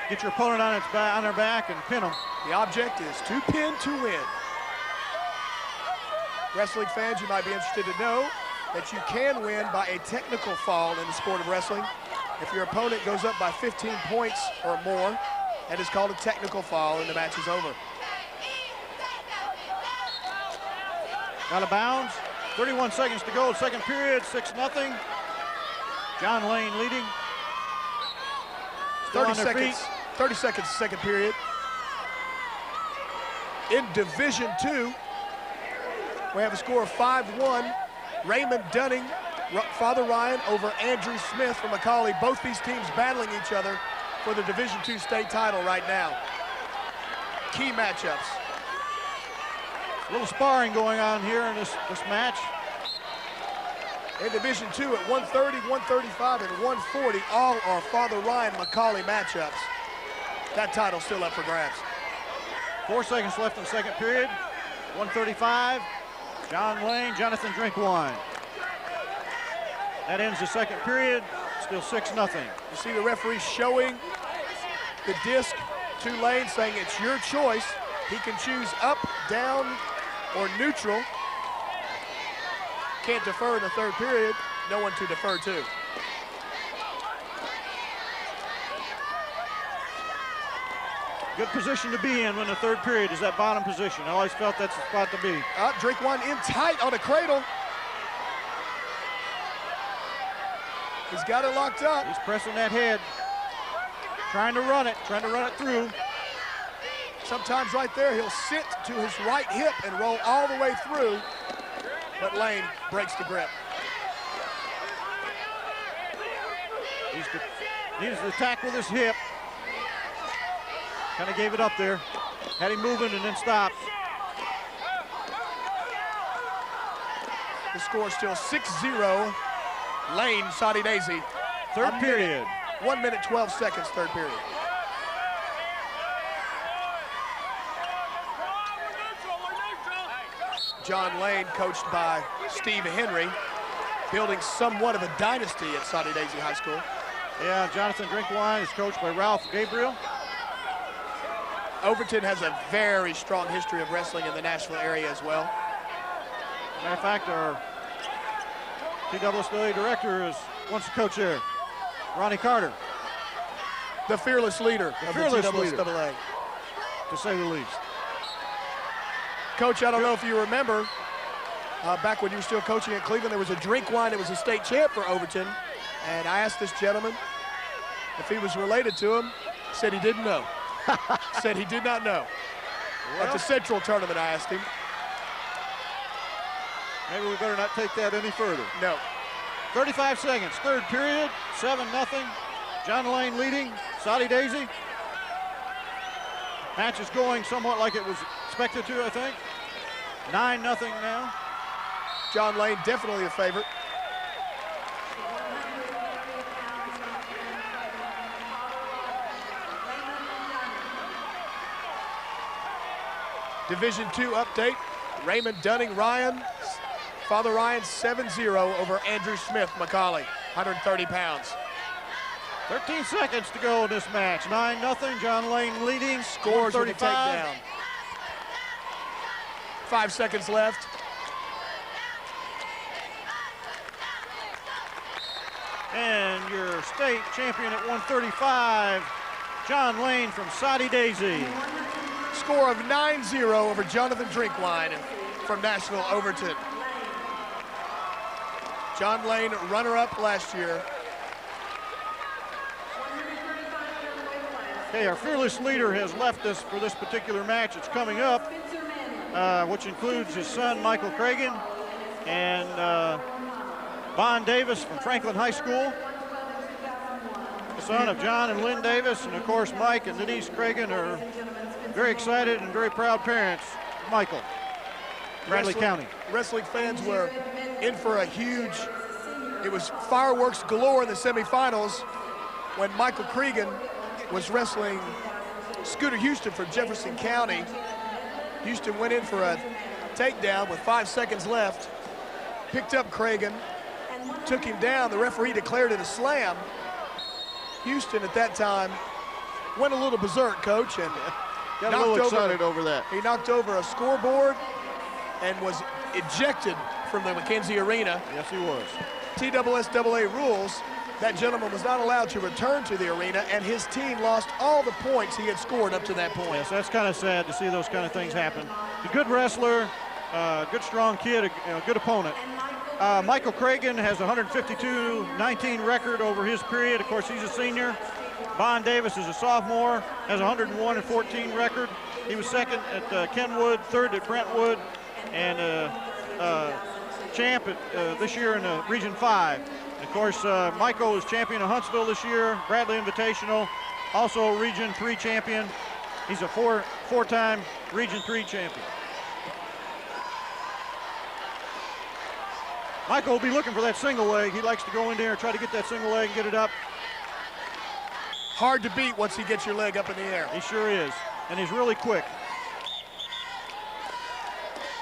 get your opponent on their back and pin them. The object is to pin to win. Wrestling fans, you might be interested to know that you can win by a technical fall in the sport of wrestling. If your opponent goes up by 15 points or more, that is called a technical fall and the match is over. Out of bounds, 31 seconds to go, second period, 6-0. John Lane leading. Still 30 seconds. 30 seconds, second period. In Division II, we have a score of 5-1. Raymond Dunning, Father Ryan over Andrew Smith from McCallie. Both these teams battling each other for the Division II state title right now. Key matchups. A little sparring going on here in this match. In Division II at 130, 135, and 140, all are Father Ryan McCallie matchups. That title still up for grabs. 4 seconds left in the second period. 135, John Lane, Jonathan Drinkwine. That ends the second period, still 6-0. You see the referee showing the disc to Lane, saying it's your choice. He can choose up, down, or neutral. Can't defer in the third period. No one to defer to. Good position to be in when the third period is that bottom position. I always felt that's the spot to be. Drinkwine in tight on a cradle. He's got it locked up. He's pressing that head, trying to run it through. Sometimes right there, he'll sit to his right hip and roll all the way through, but Lane breaks the grip. He needs to attack with his hip. Kind of gave it up there. Had him moving and then stopped. The score is still 6-0. Lane, Soddy Daisy. Third period. 1 minute, 12 seconds, third period. John Lane, coached by Steve Henry, building somewhat of a dynasty at Soddy Daisy High School. Yeah, Jonathan Drinkwine is coached by Ralph Gabriel. Overton has a very strong history of wrestling in the Nashville area as well. Matter of fact, our TSSAA director is once a coach there, Ronnie Carter. The fearless leader of the TSSAA. To say the least. Coach, I don't know if you remember, back when you were still coaching at Cleveland, there was a Drinkwine that was a state champ for Overton, and I asked this gentleman if he was related to him. Said he didn't know. Said he did not know. Well, at the Central tournament, I asked him. Maybe we better not take that any further. No. 35 seconds, third period, 7-0. John Lane leading, Soddy Daisy. Match is going somewhat like it was expected to, I think. 9-0 now. John Lane definitely a favorite. Division II update. Raymond Dunning Ryan. Father Ryan 7-0 over Andrew Smith McCauley, 130 pounds. 13 seconds to go in this match. 9-0, John Lane leading. Scores with a 35. takedown. 5 seconds left. And your state champion at 135, John Lane from Soddy Daisy. Score of 9-0 over Jonathan Drinkwine from Nashville Overton. John Lane, runner-up last year. Okay, our fearless leader has left us for this particular match. It's coming up, which includes his son, Michael Cragen, and Von Davis from Franklin High School, the son of John and Lynn Davis, and of course Mike and Denise Cragen are very excited and very proud parents. Michael, Bradley County. Wrestling fans were in for a huge, it was fireworks galore in the semifinals when Michael Cragen was wrestling Scooter Houston from Jefferson County. Houston went in for a takedown with 5 seconds left, picked up Cragen, took him down. The referee declared it a slam. Houston at that time went a little berserk, Coach, and got a little excited over that. He knocked over a scoreboard and was ejected from the McKenzie Arena. Yes, he was. TSSAA rules, that gentleman was not allowed to return to the arena, and his team lost all the points he had scored up to that point. Yes, that's kind of sad to see those kind of things happen. A good wrestler, good strong kid, a good opponent. Michael Cragen has a 152-19 record over his period. Of course, he's a senior. Von Davis is a sophomore, has a 101-14 record. He was second at Kenwood, third at Brentwood, and champ at, this year in Region 5. And of course, Michael is champion of Huntsville this year, Bradley Invitational, also Region 3 champion. He's a four-time Region 3 champion. Michael will be looking for that single leg. He likes to go in there and try to get that single leg and get it up. Hard to beat once he gets your leg up in the air. He sure is, and he's really quick.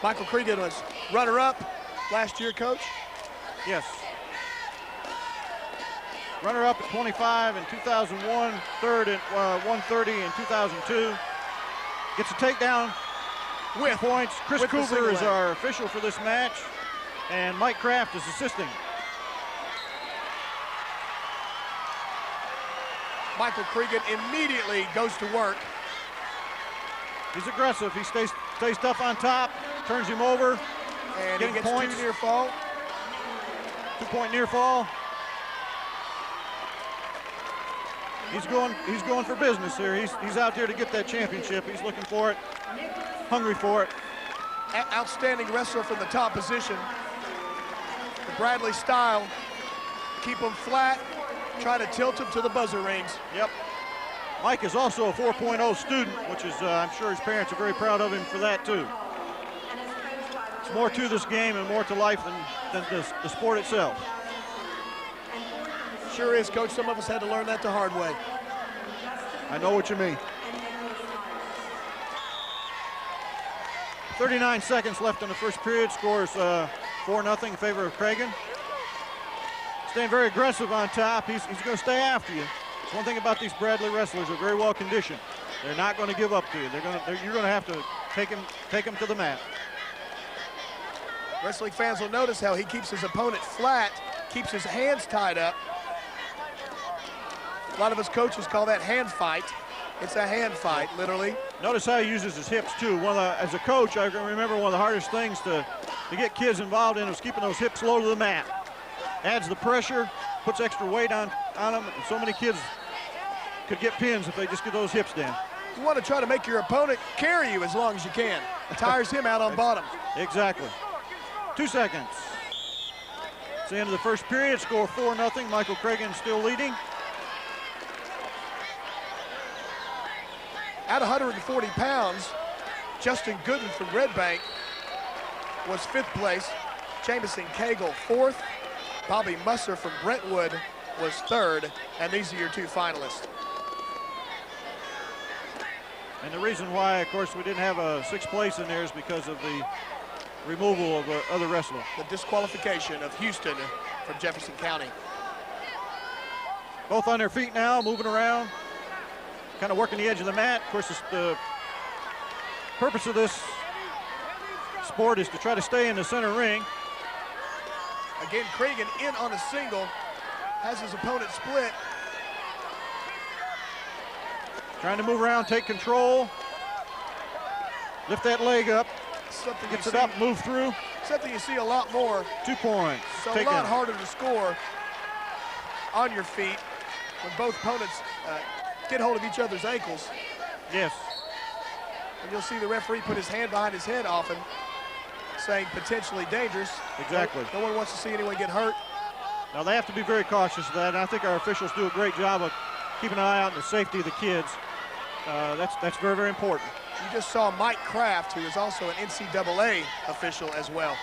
Michael Cragen was runner-up last year, Coach? Yes. Runner-up at 25 in 2001, third at 130 in 2002. Gets a takedown with points. Chris Cooper is our official for this match, and Mike Kraft is assisting. Michael Cragen immediately goes to work. He's aggressive. He stays tough on top, turns him over, and getting he gets points. 2 near fall. 2-point near fall. He's going for business here. He's out there to get that championship. He's looking for it, hungry for it. Outstanding wrestler from the top position. The Bradley style. Keep him flat, try to tilt him to the buzzer rings. Yep. Mike is also a 4.0 student, which is, I'm sure his parents are very proud of him for that too. It's more to this game and more to life than the sport itself. Sure is, Coach. Some of us had to learn that the hard way. I know what you mean. 39 seconds left in the first period. Scores 4-0 in favor of Cragen. Staying very aggressive on top. He's going to stay after you. It's one thing about these Bradley wrestlers, they're very well conditioned. They're not going to give up to you. You're going to have to take him to the mat. Wrestling fans will notice how he keeps his opponent flat, keeps his hands tied up. A lot of us coaches call that hand fight. It's a hand fight, literally. Notice how he uses his hips too. As a coach, I can remember one of the hardest things to get kids involved in was keeping those hips low to the mat. Adds the pressure, puts extra weight on them, and so many kids could get pins if they just get those hips down. You want to try to make your opponent carry you as long as you can. Tires him out on bottom. Exactly. 2 seconds. It's the end of the first period. Score 4-0. Michael Cragen still leading. At 140 pounds, Justin Gooden from Red Bank was 5th place. Jamison Cagle 4th. Bobby Musser from Brentwood was 3rd. And these are your 2 finalists. And the reason why, of course, we didn't have a 6th place in there is because of the removal of other wrestler. The disqualification of Houston from Jefferson County. Both on their feet now, moving around, kind of working the edge of the mat. Of course, the purpose of this sport is to try to stay in the center ring. Again, Cragen in on a single, has his opponent split. Trying to move around, take control. Lift that leg up. Something gets it up, move through. Something you see a lot more. 2 points. It's a lot harder to score on your feet when both opponents get hold of each other's ankles. Yes. And you'll see the referee put his hand behind his head often, saying potentially dangerous. Exactly. No one wants to see anyone get hurt. Now they have to be very cautious of that, and I think our officials do a great job of keeping an eye out on the safety of the kids. That's very, very important. You just saw Mike Kraft, who is also an NCAA official as well.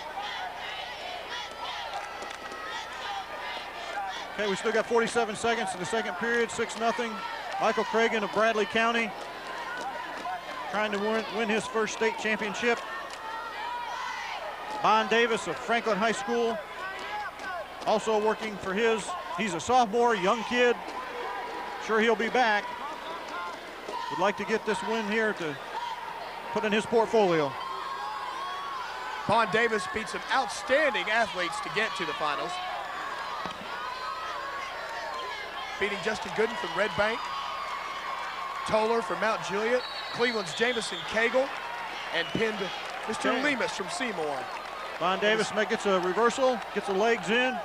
Okay, we still got 47 seconds in the second period, 6-0. Michael Cragen of Bradley County trying to win his first state championship. Bon Davis of Franklin High School also working for his. He's a sophomore, young kid. Sure he'll be back. Would like to get this win here to put in his portfolio. Bon Davis beat some outstanding athletes to get to the finals. Beating Justin Gooden from Red Bank, Toller from Mount Juliet, Cleveland's Jamison Cagle, and pinned Mr. Lemus from Seymour. Bon Davis gets a reversal, gets the legs in.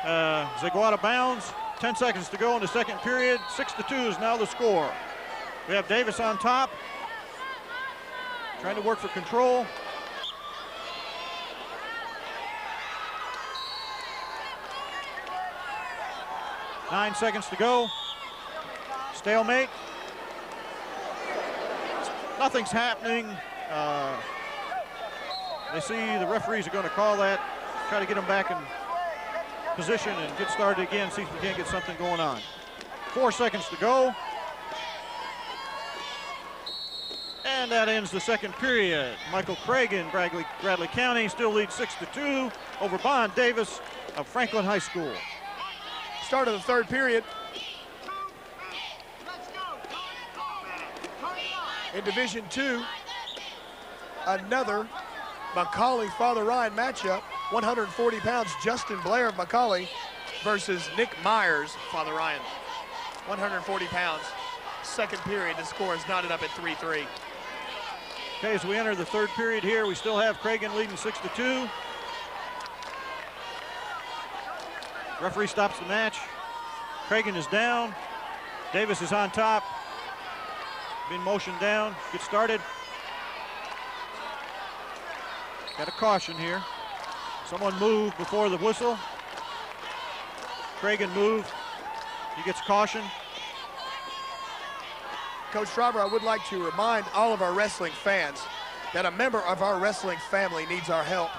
Zaguata bounds. 10 seconds to go in the second period. 6-2 is now the score. We have Davis on top, trying to work for control. Nine seconds to go. Stalemate. Nothing's happening. They see the referees are going to call that, try to get them back in position and get started again, see if we can't get something going on. 4 seconds to go. And that ends the second period. Michael Cragen, Bradley County still leads 6-2 over Bon Davis of Franklin High School. Start of the third period. In Division II, another McCallie Father Ryan matchup. 140 pounds, Justin Blair of McCallie versus Nick Myers, Father Ryan. 140 pounds. Second period, the score is knotted up at 3-3. Okay, as we enter the third period here, we still have Cragen leading 6-2. Referee stops the match. Cragen is down. Davis is on top. Being motioned down. Get started. Got a caution here. Someone moved before the whistle. Cragen moved. He gets caution. Coach Schreiber, I would like to remind all of our wrestling fans that a member of our wrestling family needs our help.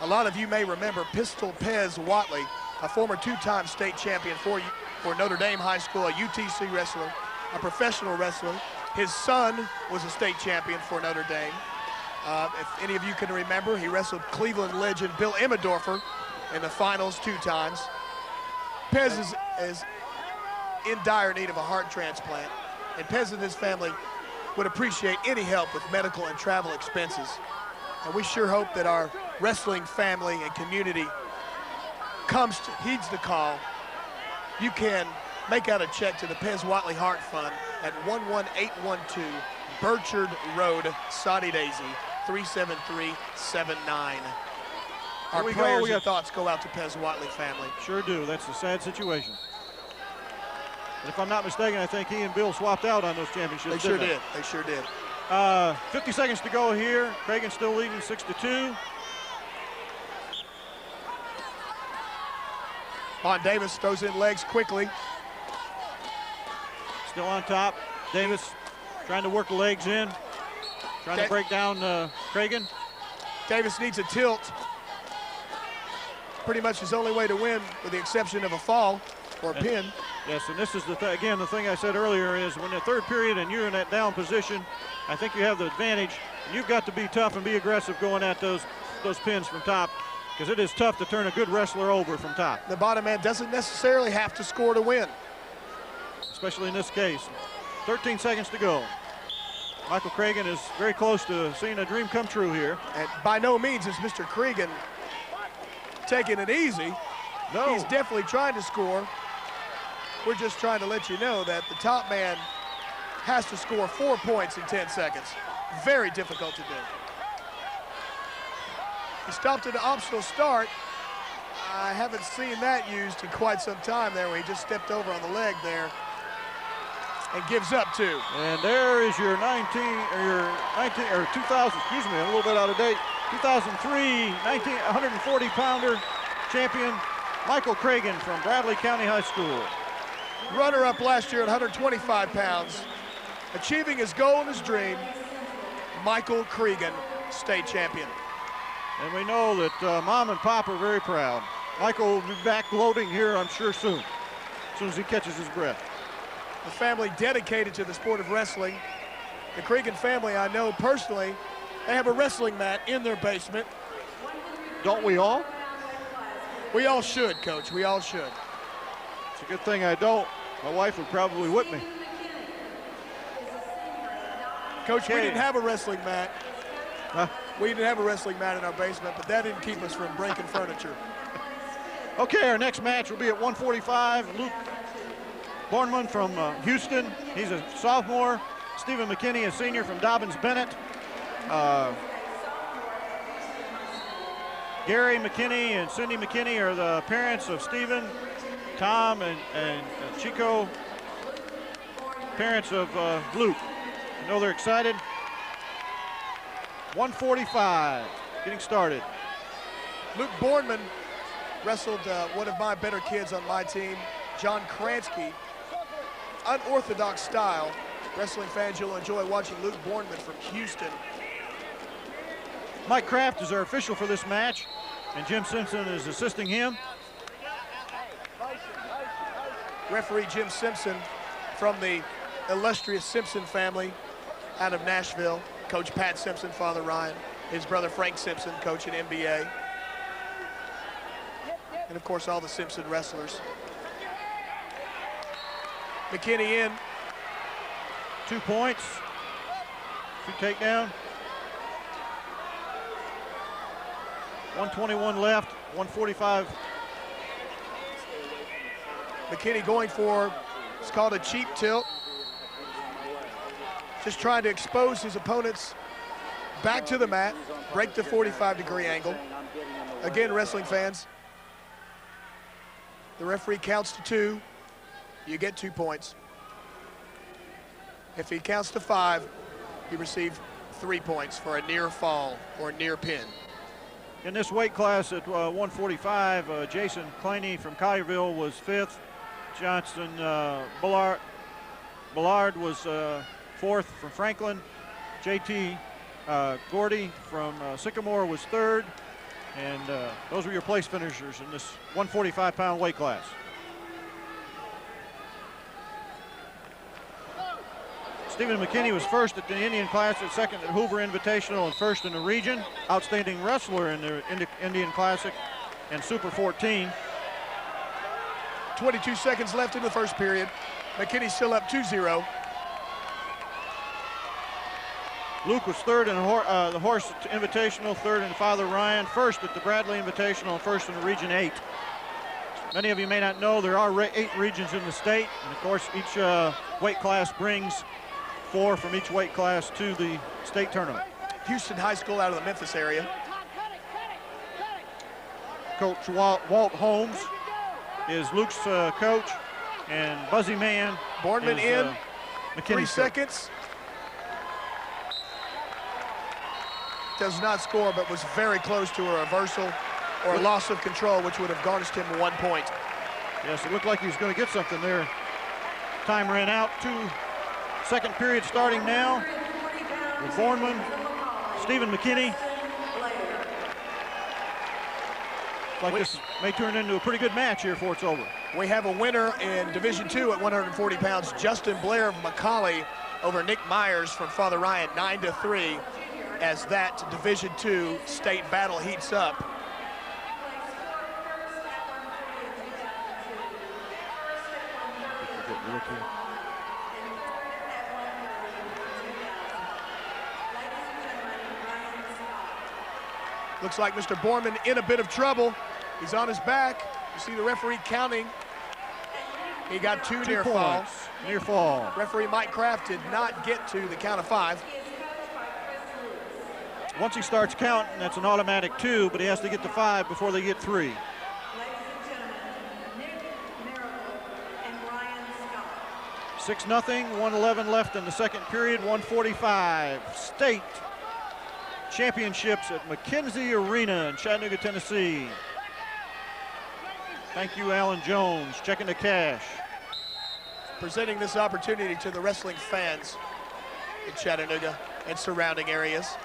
A lot of you may remember Pistol Pez Watley, a former two-time state champion for Notre Dame High School, a UTC wrestler, a professional wrestler. His son was a state champion for Notre Dame. If any of you can remember, he wrestled Cleveland legend Bill Emmendorfer in the finals 2 times. Pez is in dire need of a heart transplant, and Pez and his family would appreciate any help with medical and travel expenses. And we sure hope that our wrestling family and community heeds the call. You can make out a check to the Pez Watley Heart Fund at 11812 Burchard Road, Soddy Daisy, 37379. Our prayers and thoughts go out to Pez Watley family. Sure do. That's a sad situation. And if I'm not mistaken, I think he and Bill swapped out on those championships. They sure did. They sure did. 50 seconds to go here. Cragen still leading 6-2. Vaughn Davis throws in legs quickly. Still on top. Davis trying to work the legs in. Trying to break down Cragen. Davis needs a tilt. Pretty much his only way to win, with the exception of a fall or a pin. Yes, and this is again the thing I said earlier is when the third period and you're in that down position, I think you have the advantage. You've got to be tough and be aggressive going at those pins from top, because it is tough to turn a good wrestler over from top. The bottom man doesn't necessarily have to score to win. Especially in this case. 13 seconds to go. Michael Cragen is very close to seeing a dream come true here. And by no means is Mr. Cragen taking it easy. No. He's definitely trying to score. We're just trying to let you know that the top man has to score 4 points in 10 seconds. Very difficult to do. He stopped at an optional start. I haven't seen that used in quite some time there, where he just stepped over on the leg there and gives up 2. And there is your 2000, excuse me, a little bit out of date, 2003 140-pounder champion Michael Cragen from Bradley County High School. Runner-up last year at 125 pounds, achieving his goal and his dream, Michael Cragen, state champion. And we know that Mom and Pop are very proud. Michael will be back gloating here, I'm sure, soon as he catches his breath. The family dedicated to the sport of wrestling. The Cragen family, I know personally, they have a wrestling mat in their basement. Don't we all? We all should, Coach. We all should. It's a good thing I don't. My wife would probably whip me. Coach, we didn't have a wrestling mat. Huh? We didn't have a wrestling mat in our basement, but that didn't keep us from breaking furniture. Okay, our next match will be at 145. Luke Bornman from Houston. He's a sophomore. Stephen McKinney, a senior from Dobbins-Bennett. Gary McKinney and Cindy McKinney are the parents of Stephen. Tom and Chico, parents of Luke. I know they're excited. 145, getting started. Luke Bornman wrestled one of my better kids on my team, John Kransky. Unorthodox style. Wrestling fans, you'll enjoy watching Luke Bornman from Houston. Mike Kraft is our official for this match, and Jim Simpson is assisting him. Referee Jim Simpson from the illustrious Simpson family out of Nashville. Coach Pat Simpson, Father Ryan. His brother Frank Simpson, coach in NBA. And of course, all the Simpson wrestlers. McKinney in. 2 points. 2 takedown. 121 left, 145. McKinney going for, it's called a cheap tilt. Just trying to expose his opponents back to the mat, break the 45-degree angle. Again, wrestling fans, the referee counts to 2, you get 2 points. If he counts to 5, you receive 3 points for a near fall or near pin. In this weight class at 145, Jason Claney from Collierville was 5th. Johnson Bullard was 4th from Franklin. JT Gordy from Sycamore was third. And those were your place finishers in this 145-pound weight class. Stephen McKinney was first at the Indian Classic, second at Hoover Invitational, and first in the region. Outstanding wrestler in the Indian Classic and Super 14. 22 seconds left in the first period. McKinney still up 2-0. Luke was third in the Horse Invitational, third in Father Ryan, first at the Bradley Invitational, and first in the Region 8. Many of you may not know there are 8 regions in the state, and of course each weight class brings 4 from each weight class to the state tournament. Houston High School out of the Memphis area. Coach Walt Holmes is Luke's coach, and Buzzy Mann Boardman is, in, McKinney's 3 coach. seconds. Does not score, but was very close to a reversal or a loss of control, which would have garnished him 1 point. Yes, it looked like he was going to get something there. Time ran out. Second period starting now with Bournemouth, Stephen McKinney. Like this may turn into a pretty good match here before it's over. We have a winner in Division II at 140 pounds, Justin Blair of McCallie over Nick Myers from Father Ryan, 9-3, as that Division II state battle heats up. Looks like Mr. Bournemouth in a bit of trouble. He's on his back. You see the referee counting. He got 2 near fall. Near fall. Referee Mike Kraft did not get to the count of 5. Once he starts counting, that's an automatic 2, but he has to get to 5 before they get 3. 6-0, 1:11 left in the second period, 1:45. State championships at McKenzie Arena in Chattanooga, Tennessee. Thank you, Alan Jones, checking the cash. Presenting this opportunity to the wrestling fans in Chattanooga and surrounding areas.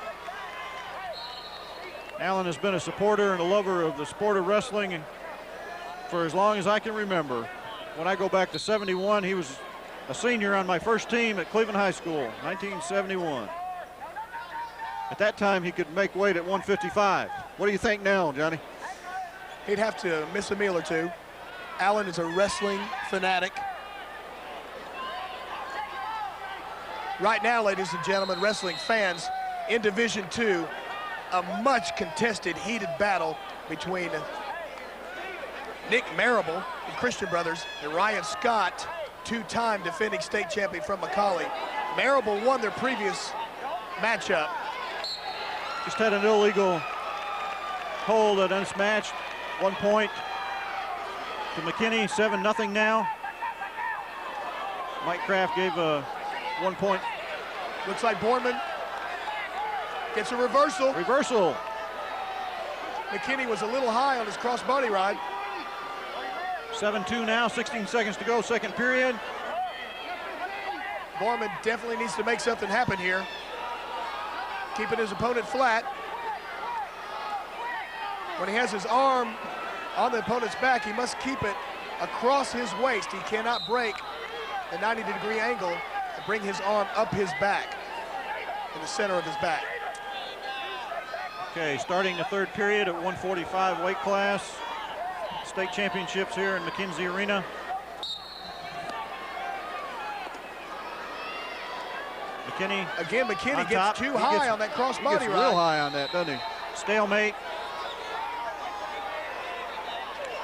Alan has been a supporter and a lover of the sport of wrestling for as long as I can remember. When I go back to 71, he was a senior on my first team at Cleveland High School, 1971. At that time, he could make weight at 155. What do you think now, Johnny? He'd have to miss a meal or two. Alan is a wrestling fanatic. Right now, ladies and gentlemen, wrestling fans, in Division II, a much contested, heated battle between Nick Marable, the Christian Brothers, and Ryan Scott, 2-time defending state champion from McCallie. Marable won their previous matchup. Just had an illegal hold at unmatched. 1 point to McKinney, 7-0 now. Mike Kraft gave a 1 point. Looks like Bournemouth gets a reversal. Reversal. McKinney was a little high on his crossbody ride. 7-2 now, 16 seconds to go, second period. Bournemouth definitely needs to make something happen here. Keeping his opponent flat. When he has his arm on the opponent's back, he must keep it across his waist. He cannot break the 90-degree angle and bring his arm up his back, in the center of his back. Okay, starting the third period at 145 weight class. State championships here in McKenzie Arena. McKinney. Again, McKinney gets too high on that crossbody ride. Real high on that, doesn't he? Stalemate.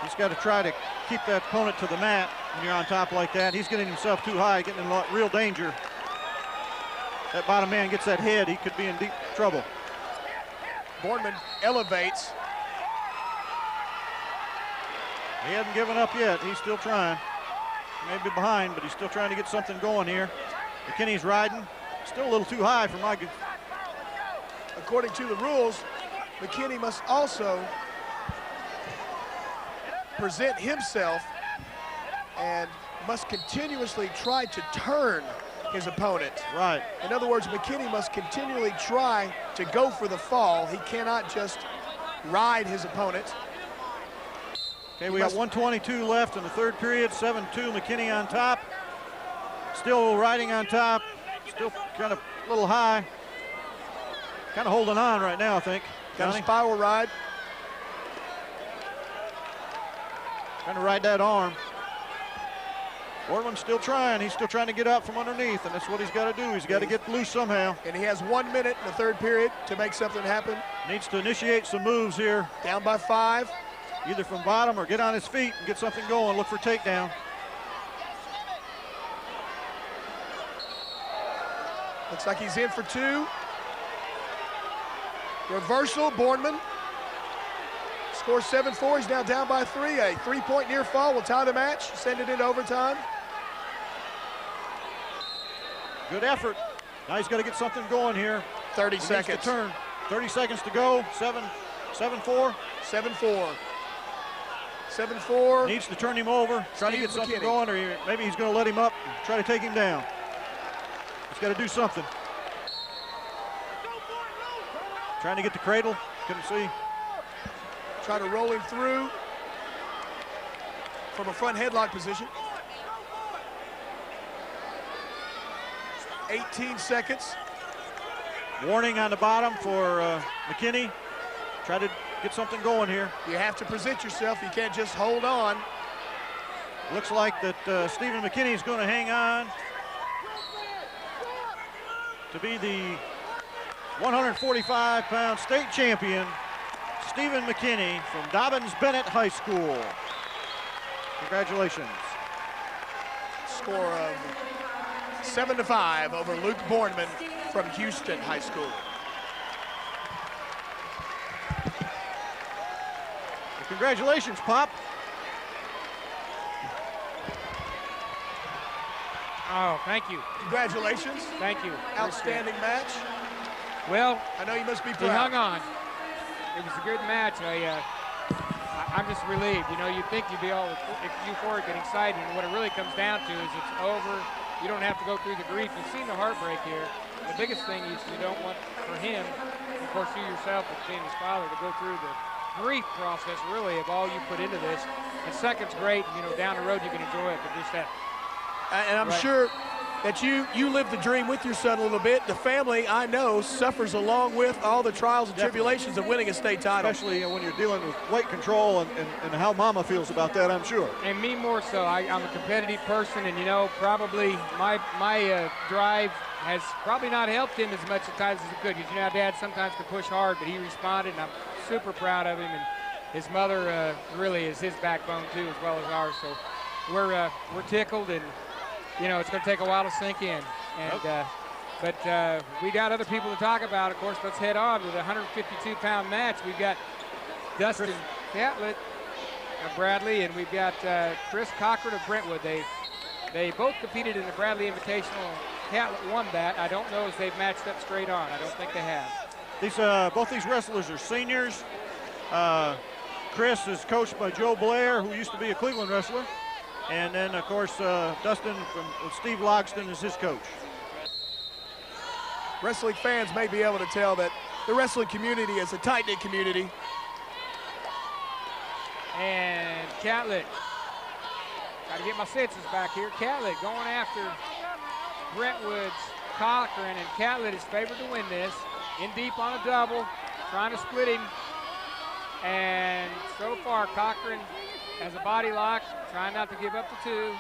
He's got to try to keep that opponent to the mat when you're on top like that. He's getting himself too high, getting in real danger. That bottom man gets that head, he could be in deep trouble. Bournemouth elevates. He hasn't given up yet. He's still trying. He may be behind, but he's still trying to get something going here. McKinney's riding. Still a little too high for my good. According to the rules, McKinney must also present himself and must continuously try to turn his opponent. Right. In other words, McKinney must continually try to go for the fall. He cannot just ride his opponent. Okay, we got 1:22 left in the third period. 7-2, McKinney on top. Still riding on top. Still kind of a little high. Kind of holding on right now, I think. Got Johnny? a spiral ride. Trying to ride that arm. Boardman's still trying. He's still trying to get up from underneath, and that's what he's got to do. He's got to get loose somehow. And he has 1 minute in the third period to make something happen. Needs to initiate some moves here. Down by 5. Either from bottom or get on his feet and get something going. Look for takedown. Looks like he's in for 2. Reversal, Boardman. Score 7-4, he's now down by 3. A 3-point near fall will tie the match, send it into overtime. Good effort. Now he's got to get something going here. 30 He seconds. needs to turn. 30 seconds to go. 7-4. 7-4. 7-4. Needs to turn him over. Try to Steve get something McKinney. going, or maybe he's going to let him up and try to take him down. He's got to do something. Trying to get the cradle. Couldn't see. Try to roll him through from a front headlock position. 18 seconds. Warning on the bottom for McKinney. Try to get something going here. You have to present yourself. You can't just hold on. Looks like that Stephen McKinney is going to hang on to be the 145-pound state champion, Stephen McKinney from Dobbins-Bennett High School. Congratulations. Score of 7-5 over Luke Boardman from Houston High School. Congratulations, Pop. Oh, thank you. Congratulations. Thank you. Outstanding match. Well, I know you must be he proud. hung on. It was a good match. I'm just relieved. You know, you'd think you'd be all euphoric and excited, and what it really comes down to is it's over. You don't have to go through the grief. You've seen the heartbreak here. The biggest thing is you don't want for him, of course you yourself with being his father, to go through the grief process really of all you put into this. And second's great. You know, down the road you can enjoy it, but just that. And I'm sure that you live the dream with your son a little bit. The family, I know, suffers along with all the trials and tribulations of winning a state title. Especially when you're dealing with weight control and how Mama feels about that, I'm sure. And me more so. I'm a competitive person, and you know, probably my drive has probably not helped him as much at times as it could. Because you know, Dad sometimes can push hard, but he responded, and I'm super proud of him. And his mother really is his backbone too, as well as ours. So we're tickled, and you know, it's going to take a while to sink in. And but we got other people to talk about. Of course, let's head on with a 152-pound match. We've got Dustin Catlett of Bradley, and we've got Chris Cochran of Brentwood. They both competed in the Bradley Invitational. Catlett won that. I don't know if they've matched up straight on. I don't think they have. These both these wrestlers are seniors. Chris is coached by Joe Blair, who used to be a Cleveland wrestler. And then, of course, Dustin from Steve Logston is his coach. Wrestling fans may be able to tell that the wrestling community is a tight-knit community. And Catlett, got to get my senses back here. Catlett going after Brentwood's Cochran, and Catlett is favored to win this. In deep on a double, trying to split him. And so far, Cochran has a body lock, trying not to give up the 2.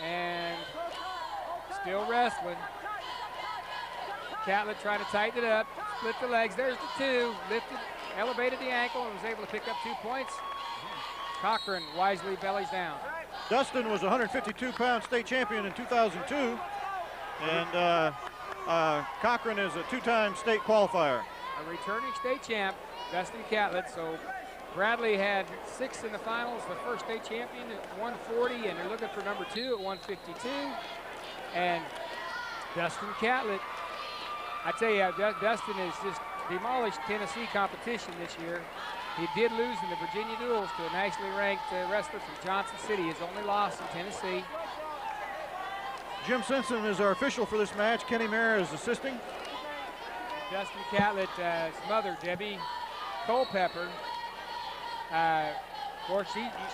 And still wrestling. Catlett trying to tighten it up, split the legs. There's the 2, lifted, elevated the ankle, and was able to pick up 2 points. Cochran wisely bellies down. Dustin was a 152-pound state champion in 2002. And Cochran is a 2-time state qualifier. A returning state champ, Dustin Catlett. So Bradley had 6 in the finals, the first state champion at 140, and they're looking for number 2 at 152. And Dustin Catlett, I tell you, Dustin has just demolished Tennessee competition this year. He did lose in the Virginia Duels to a nationally ranked wrestler from Johnson City, his only loss in Tennessee. Jim Simpson is our official for this match. Kenny Mara is assisting. Dustin Catlett's mother, Debbie Culpepper. Of course,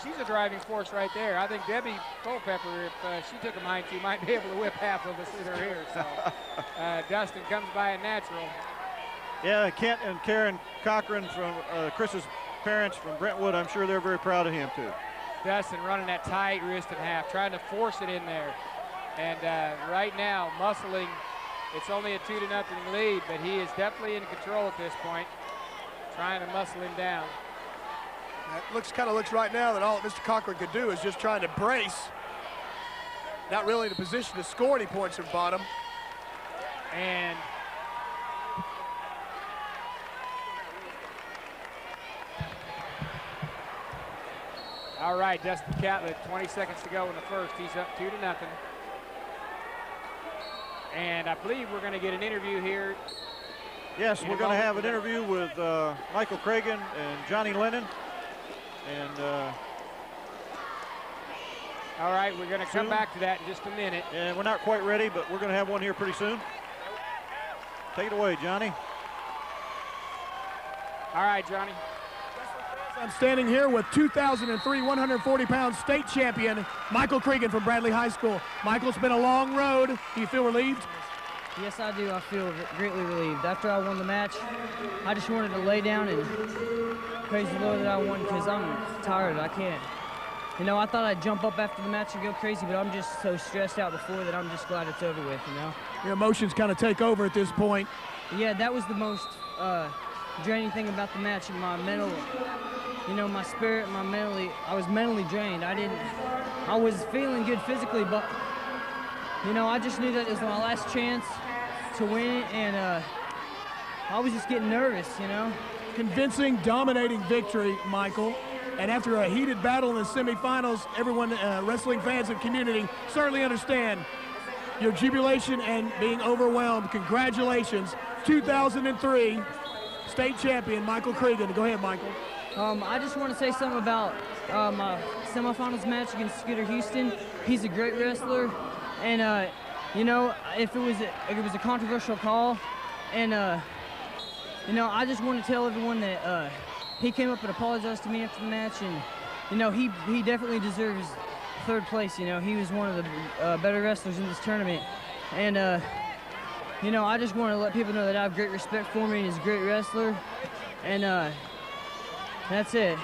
she's a driving force right there. I think Debbie Culpepper, if she took a mind to, might be able to whip half of us with her here. So Dustin comes by a natural. Yeah, Kent and Karen Cochran from Chris's parents from Brentwood, I'm sure they're very proud of him too. Dustin running that tight wrist and half, trying to force it in there. And right now, muscling, it's only a 2-0 lead, but he is definitely in control at this point, trying to muscle him down. It kind of looks right now that all Mr. Cochran could do is just trying to brace. Not really in a position to score any points from bottom. And all right, Dustin Catlett, 20 seconds to go in the first. He's up 2-0. And I believe we're going to get an interview here. Yes, we're going to have an interview with Michael Cragen and Johnny Lennon. And all right, we're going to come back to that in just a minute. And we're not quite ready, but we're going to have one here pretty soon. Take it away, Johnny. All right, Johnny. I'm standing here with 2003 140-pound state champion Michael Cragen from Bradley High School. Michael, it's been a long road. Do you feel relieved? Yes, I do. I feel greatly relieved. After I won the match, I just wanted to lay down and praise the Lord that I won because I'm tired. I can't. You know, I thought I'd jump up after the match and go crazy, but I'm just so stressed out before that I'm just glad it's over with, you know? Your emotions kind of take over at this point. Yeah, that was the most draining thing about the match. My mental, you know, my spirit, I was mentally drained. I was feeling good physically, but, you know, I just knew that it was my last chance to win, and I was just getting nervous, you know? Convincing, dominating victory, Michael. And after a heated battle in the semifinals, everyone, wrestling fans and community, certainly understand your jubilation and being overwhelmed. Congratulations, 2003 state champion Michael Cragen. Go ahead, Michael. I just want to say something about my semifinals match against Scooter Houston. He's a great wrestler, and you know, if it was a controversial call, and you know, I just want to tell everyone that he came up and apologized to me after the match, and you know, he definitely deserves third place. You know, he was one of the better wrestlers in this tournament, and you know, I just want to let people know that I have great respect for him, and he's a great wrestler, and that's it.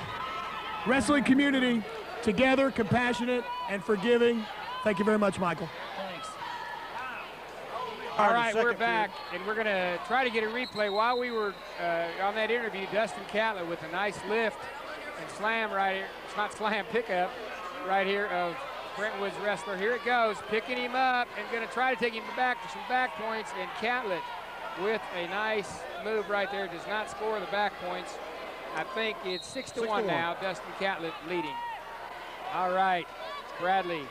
Wrestling community, together, compassionate, and forgiving. Thank you very much, Michael. Thanks. All right, we're back, and we're going to try to get a replay. While we were on that interview, Dustin Catlett with a nice lift and slam right here. It's not slam, pickup right here of Brentwood's wrestler. Here it goes, picking him up and going to try to take him back for some back points, and Catlett with a nice move right there does not score the back points. I think it's 6-1 now, Dustin Catlett leading. All right, Bradley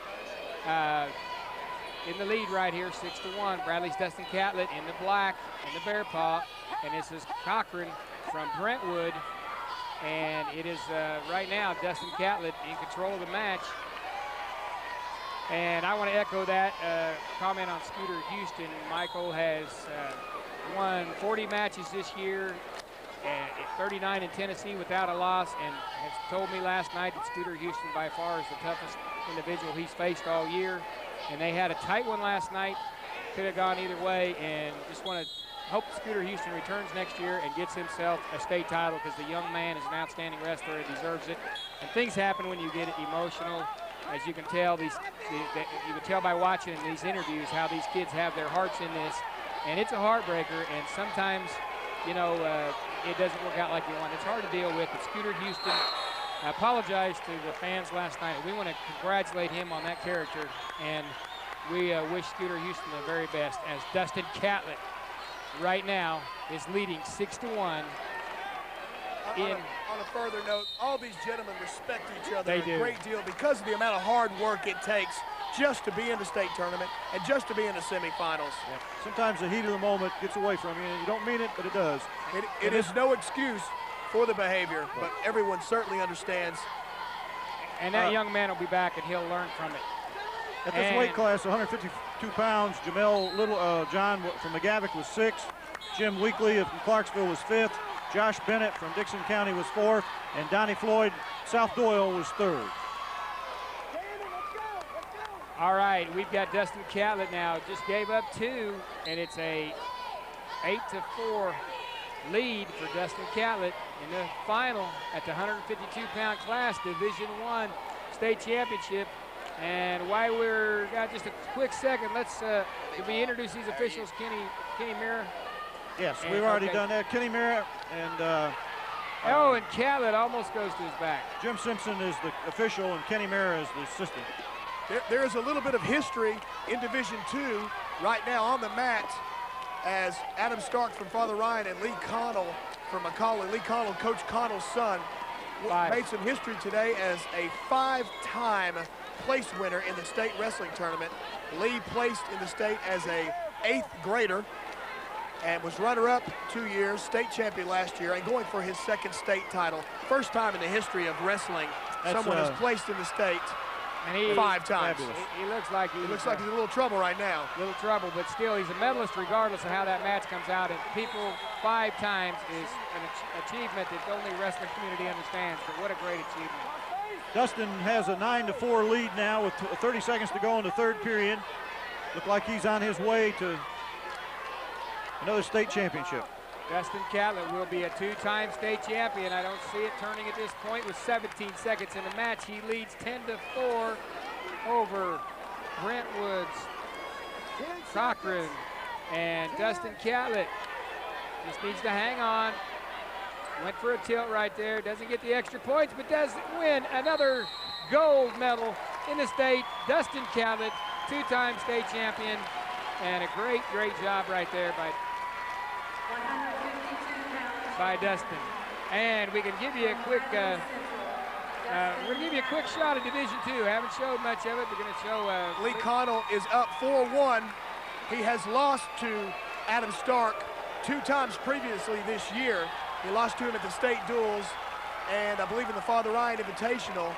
in the lead right here, 6-1. Bradley's Dustin Catlett in the black, in the bear paw, and this is Cochran from Brentwood. And it is right now Dustin Catlett in control of the match. And I want to echo that comment on Scooter Houston. Michael has won 40 matches this year, 39 in Tennessee without a loss, and has told me last night that Scooter Houston by far is the toughest individual he's faced all year. And they had a tight one last night. Could have gone either way, and just want to hope Scooter Houston returns next year and gets himself a state title, because the young man is an outstanding wrestler and deserves it. And things happen when you get emotional. As you can tell, you can tell by watching these interviews how these kids have their hearts in this. And it's a heartbreaker, and sometimes, you know, it doesn't work out like you want. It's hard to deal with. But Scooter Houston apologized to the fans last night. We want to congratulate him on that character, and we wish Scooter Houston the very best, as Dustin Catlett right now is leading 6-1. On a further note, all these gentlemen respect each other a great deal because of the amount of hard work it takes just to be in the state tournament and just to be in the semifinals. Yeah. Sometimes the heat of the moment gets away from you, and you don't mean it, but it does. It is no excuse for the behavior, but everyone certainly understands. And that young man will be back, and he'll learn from it. At this weight class, 152 152 pounds. Jamel John from McGavock was 6th. Jim Weekly from Clarksville was 5th. Josh Bennett from Dixon County was 4th. And Donnie Floyd, South Doyle, was 3rd. All right, we've got Dustin Catlett now. Just gave up 2, and it's a 8-4 lead for Dustin Catlett in the final at the 152-pound class, Division I state championship. And while we're got just a quick second, let's did we introduce these officials? Kenny Mira. Yes, we've already done that. Kenny Mira and and Catlett almost goes to his back. Jim Simpson is the official, and Kenny Mira is the assistant. There is a little bit of history in Division II right now on the mat, as Adam Stark from Father Ryan and Lee Connell from McCallie. Lee Connell, Coach Connell's son, made some history today as a 5-time place winner in the state wrestling tournament. Lee placed in the state as a 8th grader and was runner-up 2 years, state champion last year, and going for his 2nd state title. First time in the history of wrestling someone has placed in the state. And 5 times. He looks like he's in a little trouble right now. Little trouble, but still he's a medalist regardless of how that match comes out. And people 5 times is an achievement that only wrestling community understands. But what a great achievement. Dustin has a 9-4 lead now with 30 seconds to go in the 3rd period. Look like he's on his way to another state championship. Dustin Catlett will be a 2-time state champion. I don't see it turning at this point with 17 seconds in the match. He leads 10-4 over Brentwood's Cochran. And Dustin Catlett just needs to hang on. Went for a tilt right there. Doesn't get the extra points, but does win another gold medal in the state. Dustin Catlett, 2-time state champion. And a great, great job right there by Dustin. And we can give you a quick we're going to give you a quick shot of Division II. Haven't showed much of it. We're going to show Lee Connell is up 4-1. He has lost to Adam Stark 2 times previously this year. He lost to him at the state duels and I believe in the Father Ryan Invitational.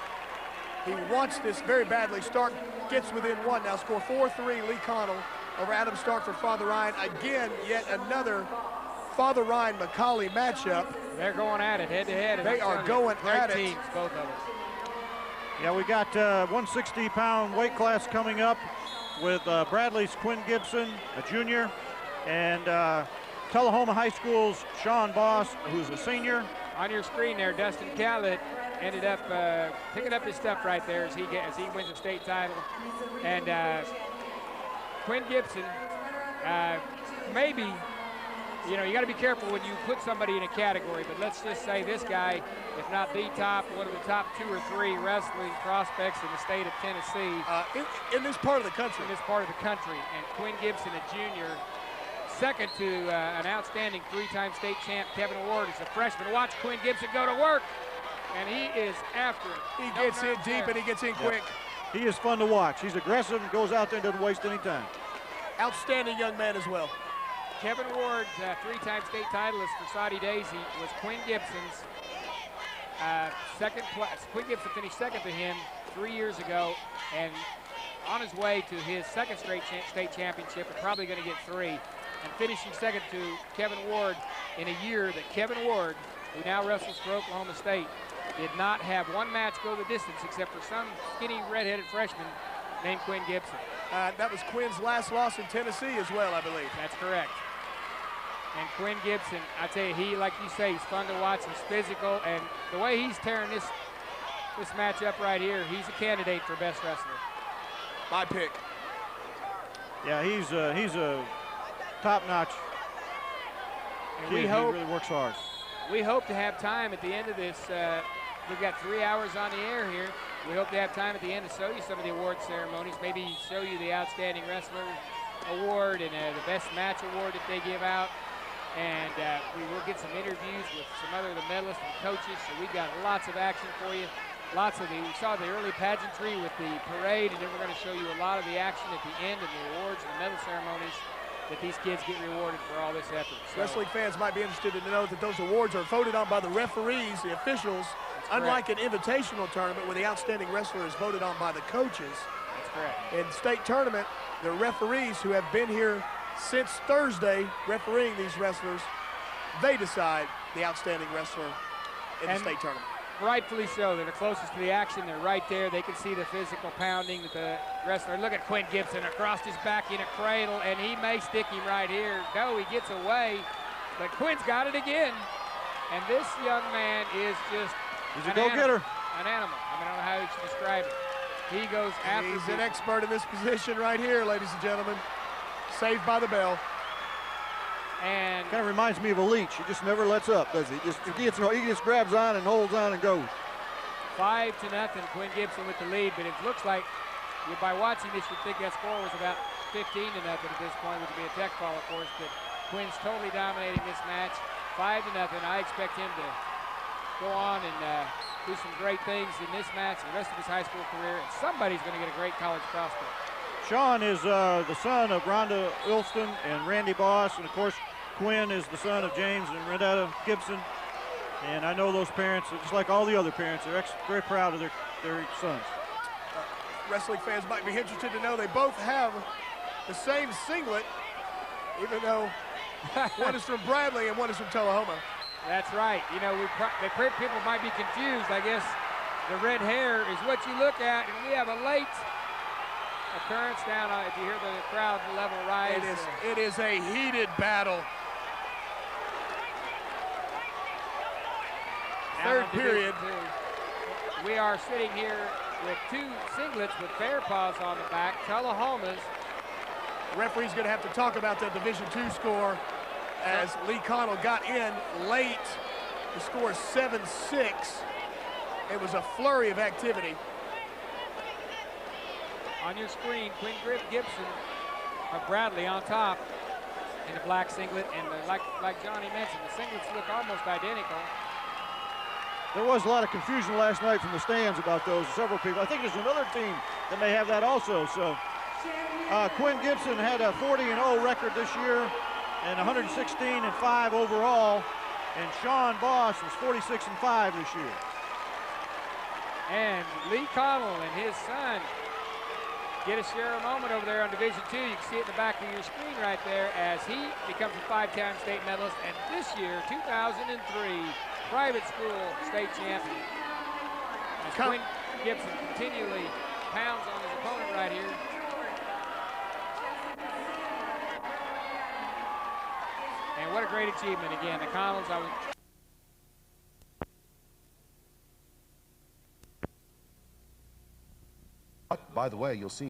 He wants this very badly. Stark gets within 1 now. Score 4-3 Lee Connell over Adam Stark for Father Ryan. Again, yet another Father Ryan McCallie matchup. They're going at it head-to-head. They are going at it. Teams, both of them. Yeah, we got 160-pound weight class coming up with Bradley's Quinn Gibson, a junior, and Tullahoma High School's Sean Boss, who's a senior. On your screen there, Dustin Catlett ended up picking up his stuff right there as he wins the state title. And Quinn Gibson, maybe, you know, you got to be careful when you put somebody in a category, but let's just say this guy, if not the top, one of the top 2 or 3 wrestling prospects in the state of Tennessee. In this part of the country. In this part of the country. And Quinn Gibson, a junior, second to an outstanding 3-time state champ, Kevin Ward, is a freshman. Watch Quinn Gibson go to work, and he is after it. He gets in deep and he gets in quick. He is fun to watch. He's aggressive and goes out there and doesn't waste any time. Outstanding young man as well. Kevin Ward, 3-time state titleist for Saudi Daisy, was Quinn Gibson's second place. Quinn Gibson finished second to him 3 years ago, and on his way to his 2nd straight state championship, and probably going to get 3, and finishing second to Kevin Ward in a year that Kevin Ward, who now wrestles for Oklahoma State, did not have 1 match go the distance except for some skinny redheaded freshman named Quinn Gibson. That was Quinn's last loss in Tennessee as well, I believe. That's correct. And Quinn Gibson, I tell you, he, like you say, he's fun to watch. He's physical, and the way he's tearing this matchup right here, he's a candidate for best wrestler. My pick. Yeah, he's a top-notch kid. He really works hard. We hope to have time at the end of this. We've got 3 hours on the air here. We hope to have time at the end to show you some of the award ceremonies, maybe show you the Outstanding Wrestler Award and the Best Match Award that they give out. And we will get some interviews with some other of the medalists and coaches. So we've got lots of action for you. We saw the early pageantry with the parade, and then we're going to show you a lot of the action at the end and the awards and the medal ceremonies that these kids get rewarded for all this effort. So, wrestling fans might be interested to know that those awards are voted on by the referees, the officials, unlike an invitational tournament where the outstanding wrestler is voted on by the coaches. That's correct. In state tournament, the referees who have been here since Thursday refereeing these wrestlers, they decide the outstanding wrestler in the state tournament. Rightfully so. They're the closest to the action. They're right there. They can see the physical pounding that the wrestler. Look at Quinn Gibson across his back in a cradle, and he may stick him right here. No, he gets away, but Quinn's got it again. And this young man is just He's a go-getter. An animal. I mean, I don't know how you should describe it. He goes after. He's an expert in this position right here, ladies and gentlemen. Saved by the bell. And kind of reminds me of a leech. He just never lets up, does he? He just grabs on and holds on and goes. 5-0, Quinn Gibson with the lead, but it looks like by watching this, you'd think that score was about 15-0 at this point, which would be a tech fall, of course, but Quinn's totally dominating this match, 5-0. I expect him to go on and do some great things in this match and the rest of his high school career, and somebody's going to get a great college prospect. Sean is the son of Rhonda Wilston and Randy Boss, and of course Quinn is the son of James and Renetta Gibson. And I know those parents, just like all the other parents, they're very proud of their sons. Wrestling fans might be interested to know they both have the same singlet, even though one is from Bradley and one is from Tullahoma. That's right. You know, people might be confused. I guess the red hair is what you look at, and we have a late occurrence down on, if you hear the crowd level rise. It is a heated battle. Third period. We are sitting here with two singlets with bear paws on the back, Tullahoma's. The referee's going to have to talk about the Division II score as Lee Connell got in late. The score is 7-6. It was a flurry of activity. On your screen, Quinn Gibson of Bradley on top in the black singlet, and like Johnny mentioned, the singlets look almost identical. There was a lot of confusion last night from the stands about those. Several people. I think there's another team that may have that also. So Quinn Gibson had a 40-0 record this year and 116-5 overall, and Sean Boss was 46-5 this year. And Lee Connell and his son get a share a moment over there on Division II. You can see it in the back of your screen right there as he becomes a 5-time state medalist, and this year, 2003, private school state champion. As Quinn Gibson continually pounds on his opponent right here. And what a great achievement again. The Connells, By the way, you'll see